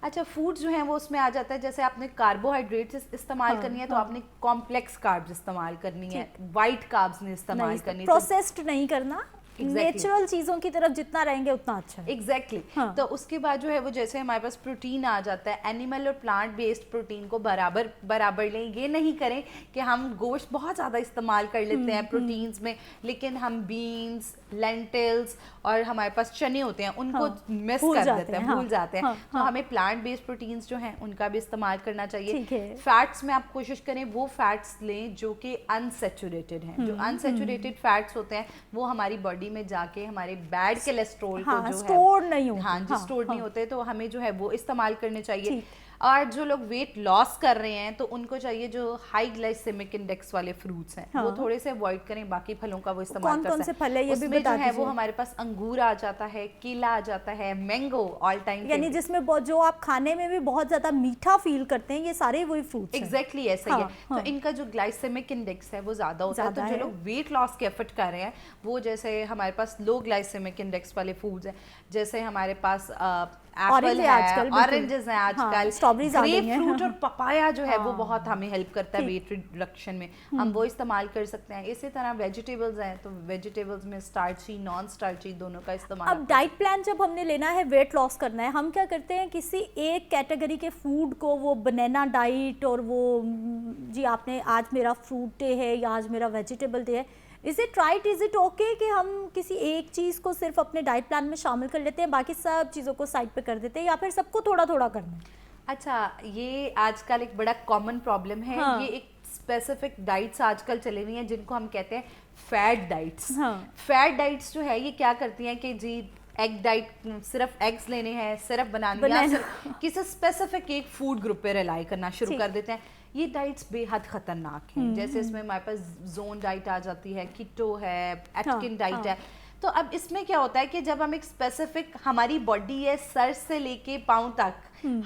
अच्छा, फूड जो है वो उसमें आ जाता है, जैसे आपने कार्बोहाइड्रेट्स इस्तेमाल करनी है तो आपने कॉम्प्लेक्स कार्ब्स इस्तेमाल करनी है, वाइट कार्ब्स नहीं इस्तेमाल करनी, प्रोसेस्ड नहीं करना, नेचुरल चीजों की तरफ जितना रहेंगे उतना अच्छा है। एग्जैक्टली। तो उसके बाद जो है वो जैसे हमारे पास प्रोटीन आ जाता है, एनिमल और प्लांट बेस्ड प्रोटीन को बराबर लें। ये नहीं करें कि हम गोश्त बहुत ज़्यादा इस्तेमाल कर लेते हैं प्रोटीन्स में, लेकिन हम बीन्स, लेंटिल्स और हमारे पास चने होते हैं उनको मिस कर देते हैं, भूल जाते हैं। तो हमें प्लांट बेस्ड प्रोटीन्स जो हैं उनका भी इस्तेमाल करना चाहिए। फैट्स में आप कोशिश करें वो फैट्स लें जो कि अनसेचुरेटेड हैं। जो अनसेचुरेटेड फैट्स होते हैं वो हमारी बॉडी में जाके हमारे बैड कोलेस्ट्रॉल को जो स्टोर नहीं होते, स्टोर नहीं होते, तो हमें जो है वो इस्तेमाल करने चाहिए। और जो लोग वेट लॉस कर रहे हैं तो उनको चाहिए जो हाई ग्लाइसेमिक इंडेक्स वाले फ्रूट्स हैं वो थोड़े से अवॉइड करें, बाकी फलों का वो इस्तेमाल कर सकते हैं। कौन-कौन से फल है ये भी बता बता दीजिए। वो दीजिए। हमारे पास अंगूर आ जाता है, केला आ जाता है, मैंगो ऑल टाइम, यानी जिसमें जो आप खाने में भी बहुत ज्यादा मीठा फील करते हैं, ये सारे वही फ्रूट्स हैं। एग्जैक्टली ऐसा ही है। तो इनका जो ग्लाइसेमिक इंडेक्स है वो ज्यादा होता है। तो जो लोग वेट लॉस के एफर्ट कर रहे हैं वो, जैसे हमारे पास लो ग्लाइसेमिक इंडेक्स वाले फूड्स हैं, जैसे हमारे पास एप्पल है, ऑरेंजेस हैं आजकल, स्ट्रॉबेरीज आ गई हैं, फ्रूट और पपाया जो है वो बहुत हमें हेल्प करता है वेट रिडक्शन में, हम वो इस्तेमाल कर सकते हैं। इसी तरह वेजिटेबल्स हैं, तो वेजिटेबल्स में स्टार्ची नॉन स्टार्ची दोनों का इस्तेमाल। अब डाइट प्लान जब हमने लेना है, वेट लॉस करना है, हम क्या करते हैं, किसी एक कैटेगरी के फूड को, वो बनाना डाइट और वो जी आपने आज मेरा फ्रूट डे है या आज मेरा वेजिटेबल डे है, इज इट ओके कि हम किसी एक चीज़ को सिर्फ अपने डाइट प्लान में शामिल कर लेते हैं, बाकी सब चीज़ों को साइड पे कर देते हैं, या फिर सबको थोड़ा थोड़ा करना है? अच्छा, ये आजकल एक बड़ा कॉमन प्रॉब्लम है। ये एक स्पेसिफिक डाइट्स आजकल चली हुई हैं जिनको हम कहते हैं फैट डाइट्स। फैट डाइट्स जो है ये क्या करती हैं कि जी एग डाइट, सिर्फ एग्स लेने हैं, सिर्फ बनानी है, किसी स्पेसिफिक एक फूड ग्रुप पे रिलाई करना शुरू कर देते हैं। ये डाइट्स बेहद खतरनाक हैं। जैसे इसमें हमारे पास जोन डाइट आ जाती है, कीटो है, एटकिन डाइट है। तो अब इसमें क्या होता है कि जब हम एक स्पेसिफिक, हमारी बॉडी है सर से लेके पाँव तक,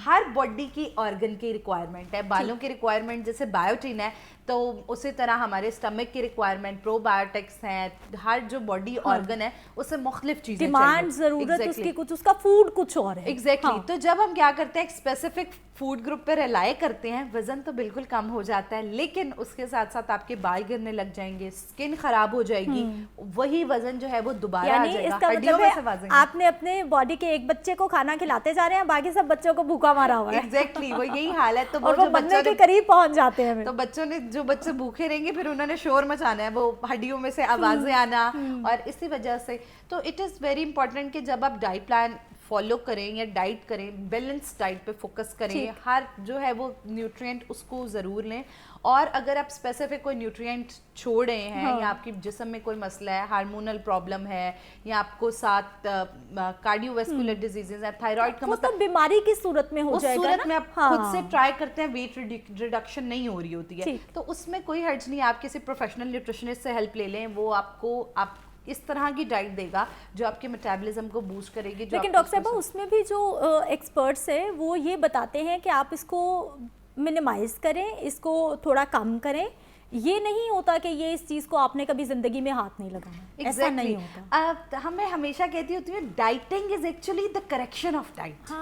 हर बॉडी की ऑर्गन की रिक्वायरमेंट है। बालों की रिक्वायरमेंट जैसे बायोटिन है, तो उसी तरह हमारे स्टमक की रिक्वायरमेंट प्रोबायोटिक्स हैं। हर जो बॉडी ऑर्गन है उससे मुख्तलिफ चीजें, डिमांड, जरूरत उसकी कुछ, उसका फूड कुछ और है। एग्जैक्टली। तो जब हम क्या करते हैं, एक स्पेसिफिक फूड ग्रुप पे रिलाई करते हैं, वजन तो बिल्कुल कम हो जाता है, लेकिन उसके साथ साथ आपके बाल गिरने लग जाएंगे, स्किन खराब हो जाएगी, वही वजन जो है वो दोबारा आ जाएगा। इसका मतलब है आपने अपने बॉडी के एक बच्चे को खाना खिलाते जा रहे हैं, बाकी सब बच्चों को भूखा मारा हुआ है। एग्जैक्टली वो यही हाल है। तो वो जो बनने के करीब पहुंच जाते हैं, तो बच्चों ने, जो बच्चे भूखे रहेंगे फिर उन्होंने शोर मचाना है, वो हड्डियों में से आवाजें आना, और इसी वजह से तो इट इज़ वेरी इंपॉर्टेंट कि जब आप डाइट प्लान फॉलो करें या डाइट करें, बैलेंस डाइट पे फोकस करें, हर जो है वो न्यूट्रिएंट उसको ज़रूर लें। और अगर आप स्पेसिफिक कोई न्यूट्रिएंट छोड़ रहे हैं, या आपकी जिस्म में कोई मसला है, हार्मोनल प्रॉब्लम है, या आपको साथ कार्डियोवैस्कुलर डिजीजेज है, थायराइड का मतलब तो बीमारी की सूरत में हो जाएगा, उस सूरत में आप खुद से ट्राई करते हैं, वेट रिडक्शन नहीं हो रही होती है, तो उसमें कोई हर्ज नहीं, आप किसी प्रोफेशनल न्यूट्रिशनिस्ट से हेल्प ले लें, वो आपको इस तरह की डाइट देगा जो आपके मेटाबॉलिज्म को बूस्ट करेगी। लेकिन डॉक्टर साहब, उसमें भी जो एक्सपर्ट्स हैं वो ये बताते हैं कि आप इसको मिनिमाइज करें, इसको थोड़ा कम करें, ये नहीं होता कि ये इस चीज को आपने कभी जिंदगी में हाथ नहीं लगाया। ऐसा नहीं होता। हमें हमेशा कहती होती है dieting is actually the correction of diet.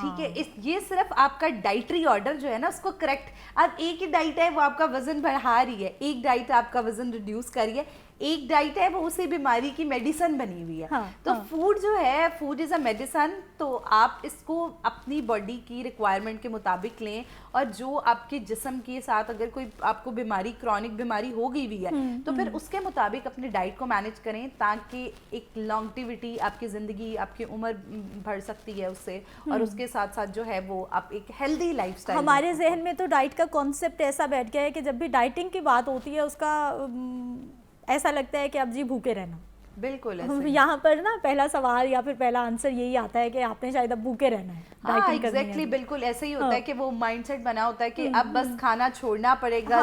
ठीक है, ये सिर्फ आपका डाइटरी ऑर्डर जो है ना उसको करेक्ट, अब एक ही डाइट है वो आपका वजन बढ़ा रही है, एक डाइट आपका वजन रिड्यूस कर रही है, एक डाइट है वो उसी बीमारी की मेडिसिन बनी हुई है। तो फूड जो है, फूड इज अ मेडिसिन, तो आप इसको अपनी बॉडी की रिक्वायरमेंट के मुताबिक लें, और जो आपके जिस्म के साथ अगर कोई आपको बीमारी, क्रॉनिक बीमारी हो गई हुई है, तो फिर उसके मुताबिक अपनी डाइट को मैनेज करें, ताकि एक लॉन्गटिविटी, आपकी ज़िंदगी, आपकी उम्र बढ़ सकती है उससे, और उसके साथ साथ जो है वो आप एक हेल्दी लाइफस्टाइल। हमारे जहन में तो डाइट का कॉन्सेप्ट ऐसा बैठ गया है कि जब भी डाइटिंग की बात होती है, उसका ऐसा लगता है कि अब जी भूखे रहना। बिल्कुल यहाँ पर ना पहला सवाल या फिर पहला आंसर यही आता है कि आपने शायद अब भूखे रहना है। एग्जैक्टली, बिल्कुल ऐसे ही होता है कि वो माइंडसेट बना होता है कि अब बस खाना छोड़ना पड़ेगा।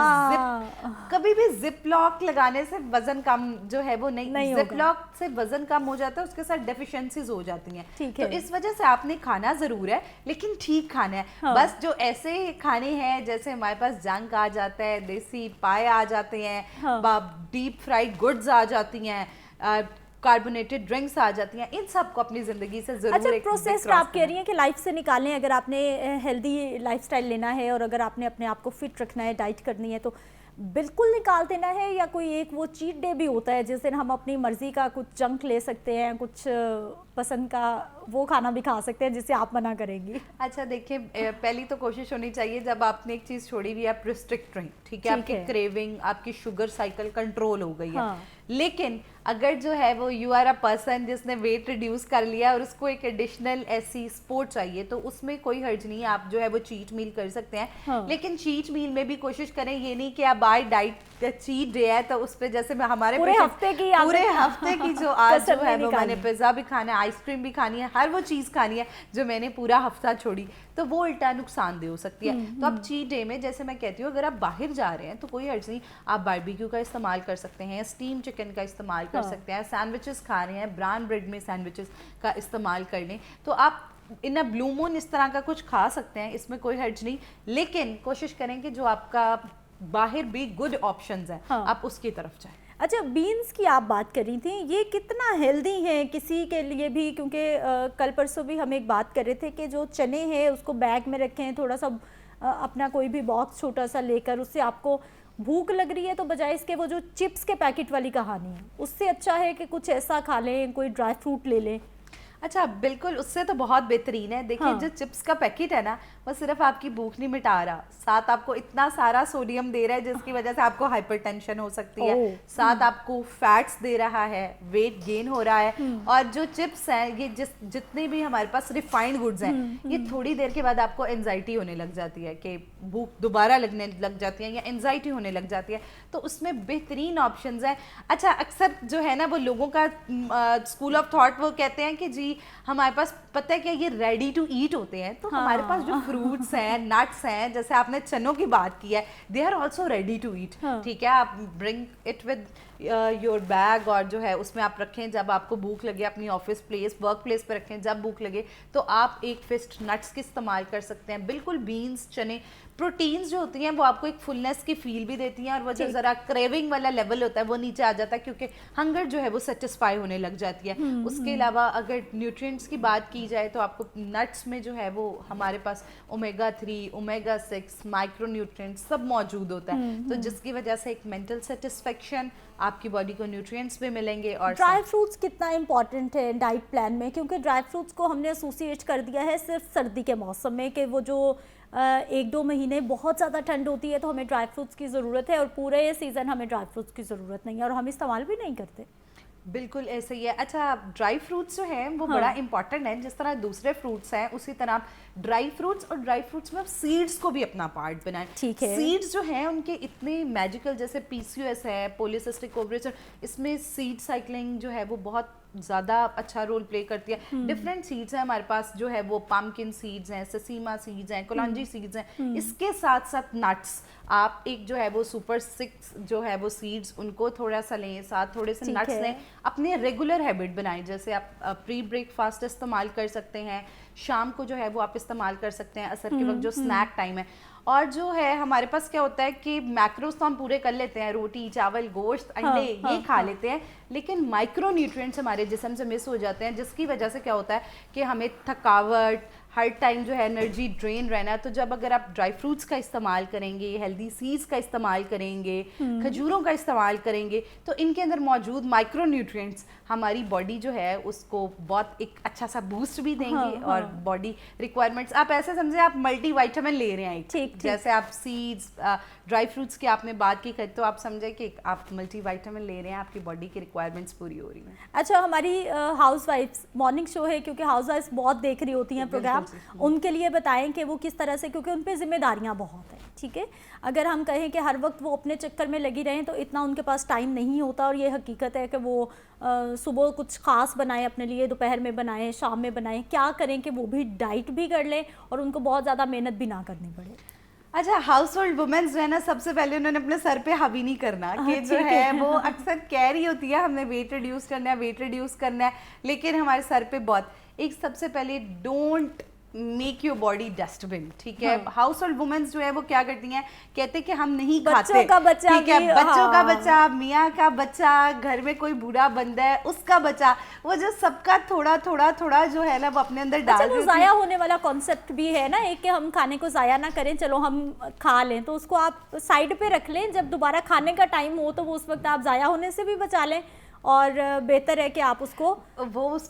कभी भी जिप लॉक लगाने से वजन कम जो है वो नहीं जिप लॉक से वजन कम हो जाता है, उसके साथ डेफिशिएंसीज हो जाती हैं। तो इस वजह से आपने खाना जरूर है, लेकिन ठीक खाना है। बस जो ऐसे खाने हैं, जैसे हमारे पास जंक आ जाता है, देसी पाए आ जाते हैं, डीप फ्राइड गुड्स आ जाती हैं, कार्बोनेटेड ड्रिंक्स आ जाती हैं, इन सब को अपनी ज़िंदगी से ज़रूर। अच्छा, प्रोसेस आप कह रही हैं कि लाइफ से निकालें, अगर आपने हेल्दी लाइफस्टाइल लेना है और अगर आपने अपने आप को फिट रखना है, डाइट करनी है, तो बिल्कुल निकाल देना है, या कोई एक वो चीट डे भी होता है जिस दिन हम अपनी मर्जी का कुछ जंक ले सकते हैं, कुछ पसंद का वो खाना भी खा सकते हैं जिससे आप मना करेंगी? अच्छा देखिए, पहली तो कोशिश होनी चाहिए जब आपने एक चीज़ छोड़ी हुई है, आप रिस्ट्रिक्ट रहें, ठीक है, आपकी क्रेविंग, आपकी शुगर साइकिल कंट्रोल हो गई है। लेकिन अगर जो है वो यू आर अ पर्सन जिसने वेट रिड्यूस कर लिया और उसको एक एडिशनल ऐसी स्पोर्ट चाहिए, तो उसमें कोई हर्ज नहीं है, आप जो है वो चीट मील कर सकते हैं। लेकिन चीट मील में भी कोशिश करें ये नहीं कि आप बाय डाइट चीट डे है तो उस पे जैसे मैं हमारे पूरे हफ्ते की जो आज जो है वो मैंने पिज्जा भी खाना है, आइसक्रीम भी खानी है, हर वो चीज़ खानी है जो मैंने पूरा हफ्ता छोड़ी, तो वो उल्टा नुकसानदेह हो सकती है। तो अब चीट डे में जैसे मैं कहती हूँ अगर आप बाहर जा रहे हैं तो कोई अर्ज नहीं, आप बारबेक्यू का इस्तेमाल कर सकते हैं, स्टीम चिकन का इस्तेमाल कर सकते हैं, सैंडविचेस खा रहे हैं ब्राउन ब्रेड में सैंडविचेस का इस्तेमाल कर लें, तो आप इन अ ब्लू मून इस तरह का कुछ खा सकते हैं, इसमें कोई हर्ज नहीं। लेकिन कोशिश करें कि जो आपका बाहर भी गुड ऑप्शंस हैं आप उसकी तरफ जाएं। अच्छा, बीन्स की आप बात कर रही थी, ये कितना हेल्दी है किसी के लिए भी, क्योंकि कल परसों भी हम एक बात कर रहे थे कि जो चने हैं उसको बैग में रखें, थोड़ा सा अपना कोई भी बॉक्स छोटा सा लेकर, उससे आपको भूख लग रही है तो बजाय इसके वो जो चिप्स के पैकेट वाली कहानी है उससे अच्छा है कि कुछ ऐसा खा लें, कोई ड्राई फ्रूट ले लें। अच्छा बिल्कुल, उससे तो बहुत बेहतरीन है। देखिए जो चिप्स का पैकेट है ना वो सिर्फ आपकी भूख नहीं मिटा रहा, साथ आपको इतना सारा सोडियम दे रहा है जिसकी वजह से आपको हाइपरटेंशन हो सकती है, साथ आपको फैट्स दे रहा है, वेट गेन हो रहा है। और जो चिप्स हैं ये जितने भी हमारे पास रिफाइंड गुड्स हैं ये थोड़ी देर के बाद आपको एंजाइटी होने लग जाती है कि भूख दोबारा लगने लग जाती है या एंजाइटी होने लग जाती है, तो उसमें बेहतरीन ऑप्शंस हैं। अच्छा अक्सर जो है ना वो लोगों का स्कूल ऑफ थॉट वो कहते हैं कि जी हमारे पास पता है कि ये रेडी टू ईट होते हैं, तो हमारे पास जो फ्रूट्स हैं, नट्स हैं, जैसे आपने चनों की बात की है, they are also ready to eat. ठीक है, आप bring it with your bag और जो है उसमें आप रखें, जब आपको भूख लगे अपनी ऑफिस प्लेस वर्क प्लेस पर रखें, जब भूख लगे तो आप एक फिस्ट नट्स के इस्तेमाल कर सकते हैं। बिल्कुल बीन्स, चने, प्रोटीन्स जो होती हैं वो आपको एक फुलनेस की फील भी देती हैं और वो जो ज़रा क्रेविंग वाला लेवल होता है वो नीचे आ जाता है क्योंकि हंगर जो है वो सेटिस्फाई होने लग जाती है। उसके अलावा अगर न्यूट्रिएंट्स की बात की जाए तो आपको नट्स में जो है वो हमारे पास ओमेगा 3, ओमेगा 6, माइक्रो न्यूट्रिएंट्स सब मौजूद होता है, तो जिसकी वजह से एक मेंटल सेटिस्फेक्शन, आपकी बॉडी को न्यूट्रिएंट्स भी मिलेंगे। और ड्राई फ्रूट्स कितना इंपॉर्टेंट है डाइट प्लान में, क्योंकि ड्राई फ्रूट्स को हमने एसोसिएट कर दिया है सिर्फ सर्दी के मौसम में कि वो जो 1-2 महीने बहुत ज़्यादा ठंड होती है तो हमें ड्राई फ्रूट्स की ज़रूरत है और पूरे सीज़न हमें ड्राई फ्रूट्स की ज़रूरत नहीं है और हम इस्तेमाल भी नहीं करते। बिल्कुल ऐसे ही है। अच्छा ड्राई फ्रूट्स जो हैं वो बड़ा इंपॉर्टेंट है, जिस तरह दूसरे फ्रूट्स हैं उसी तरह आप ड्राई फ्रूट्स और ड्राई फ्रूट्स में सीड्स को भी अपना पार्ट बनाएं। ठीक है, सीड्स जो हैं उनके इतने मैजिकल, जैसे पीसीओएस है, पॉलीसिस्टिक ओवरी, इसमें सीड साइकिलिंग जो है वो बहुत ज़्यादा अच्छा रोल प्ले करती है। डिफरेंट सीड्स हैं हमारे पास, जो है वो पम्पकिन सीड्स हैं, ससीमा सीड्स हैं, कोलांजी सीड्स हैं, इसके साथ साथ नट्स, आप एक जो है वो सुपर 6 जो है वो सीड्स उनको थोड़ा सा लें, साथ थोड़े से नट्स लें, अपने रेगुलर हैबिट बनाएं। जैसे आप प्री ब्रेकफास्ट इस्तेमाल कर सकते हैं, शाम को जो है वो आप इस्तेमाल कर सकते हैं, असर के वक्त जो स्नैक टाइम है। और जो है हमारे पास क्या होता है कि मैक्रोस तो हम पूरे कर लेते हैं, रोटी, चावल, गोश्त, अंडे ये खा लेते हैं, लेकिन माइक्रो न्यूट्रिएंट्स हमारे जिस्म से मिस हो जाते हैं, जिसकी वजह से क्या होता है कि हमें थकावट, हर टाइम जो है एनर्जी ड्रेन रहना है। तो जब अगर आप ड्राई फ्रूट्स का इस्तेमाल करेंगे, हेल्दी सीड्स का इस्तेमाल करेंगे, खजूरों का इस्तेमाल करेंगे, तो इनके अंदर मौजूद माइक्रो न्यूट्रिएंट्स हमारी बॉडी जो है उसको बहुत एक अच्छा सा बूस्ट भी देंगे। और बॉडी रिक्वायरमेंट्स आप ऐसे समझे आप मल्टी वाइटामिन ले रहे हैं, ठीक जैसे आप सीड्स, ड्राई फ्रूट्स की आपने बात की तो आप समझे कि आप मल्टी वाइटामिन ले रहे हैं, आपकी बॉडी की रिक्वायरमेंट्स पूरी हो रही हैं। अच्छा, हमारी हाउस वाइफ्स मॉर्निंग शो है, क्योंकि हाउस वाइफ्स बहुत देख रही होती हैं प्रोग्राम, उनके लिए बताएं कि वो किस तरह से, क्योंकि उन पे जिम्मेदारियां बहुत हैं। ठीक है, अगर हम कहें कि हर वक्त वो अपने चक्कर में लगी रहें तो इतना उनके पास टाइम नहीं होता, और ये हकीकत है कि वो सुबह कुछ ख़ास बनाएं अपने लिए, दोपहर में बनाएं, शाम में बनाएं, क्या करें कि वो भी डाइट भी कर लें और उनको बहुत ज़्यादा मेहनत भी ना करनी पड़े। अच्छा, हाउस होल्ड वुमेन्स जो है ना, सबसे पहले उन्होंने अपने सर पे हावी नहीं करना कि जो है वो अक्सर कह रही होती है हमने वेट रिड्यूस करना है, वेट रिड्यूस करना है, लेकिन हमारे सर पे बहुत एक सबसे पहले don't make your body dustbin. ठीक है, हाउस होल्ड वुमेन्स जो है वो क्या करती हैं, कहते हैं कि हम नहीं खाते, बच्चों का बच्चा, ठीक है, बच्चों का बच्चा, मियाँ का बच्चा, घर में कोई बूढ़ा बंदा है उसका बच्चा, वो जो सबका थोड़ा थोड़ा थोड़ा जो है ना वो अपने अंदर डाल वो ज़ाया होने वाला कॉन्सेप्ट भी है ना एक, कि हम खाने को ज़ाया ना करें, चलो हम खा लें, तो उसको आप साइड पे रख लें, जब दोबारा खाने का टाइम हो तो वो उस वक्त आप ज़ाया होने से भी बचा लें, और बेहतर है कि आप उसको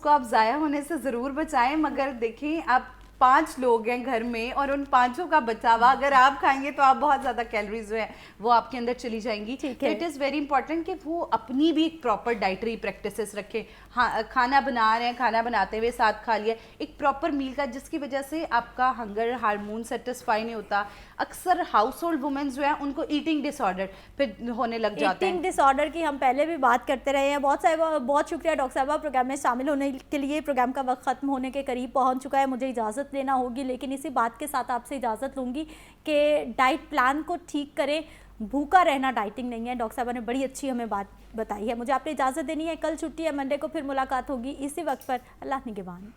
आप ज़ाया होने से ज़रूर बचाएं। मगर देखें, आप 5 लोग हैं घर में और उन 5 का बचावा अगर आप खाएंगे तो आप बहुत ज़्यादा कैलोरीज जो है वो आपके अंदर चली जाएंगी। तो इट इज़ वेरी इंपॉर्टेंट कि वो अपनी भी एक प्रॉपर डाइटरी प्रैक्टिसेस रखें। हाँ, खाना बना रहे हैं, खाना बनाते हुए साथ खा लिया, एक प्रॉपर मील का, जिसकी वजह से आपका हंगर हार्मोन सेटिस्फाई नहीं होता, अक्सर हाउस होल्ड वुमेन्स जो है उनको ईटिंग डिसऑर्डर फिर होने लग जाते हैं। ईटिंग डिसऑर्डर की हम पहले भी बात करते रहे हैं। बहुत शुक्रिया डॉक्टर साहबा प्रोग्राम में शामिल होने के लिए। प्रोग्राम का वक्त ख़त्म होने के करीब पहुंच चुका है, मुझे इजाज़त लेना होगी, लेकिन इसी बात के साथ आपसे इजाज़त लूँगी कि डाइट प्लान को ठीक करें, भूखा रहना डाइटिंग नहीं है। डॉक्टर साहबा ने बड़ी अच्छी हमें बात बताई है। मुझे आपने इजाज़त देनी है, कल छुट्टी है, मंडे को फिर मुलाकात होगी इसी वक्त पर। अल्लाह निगहबान।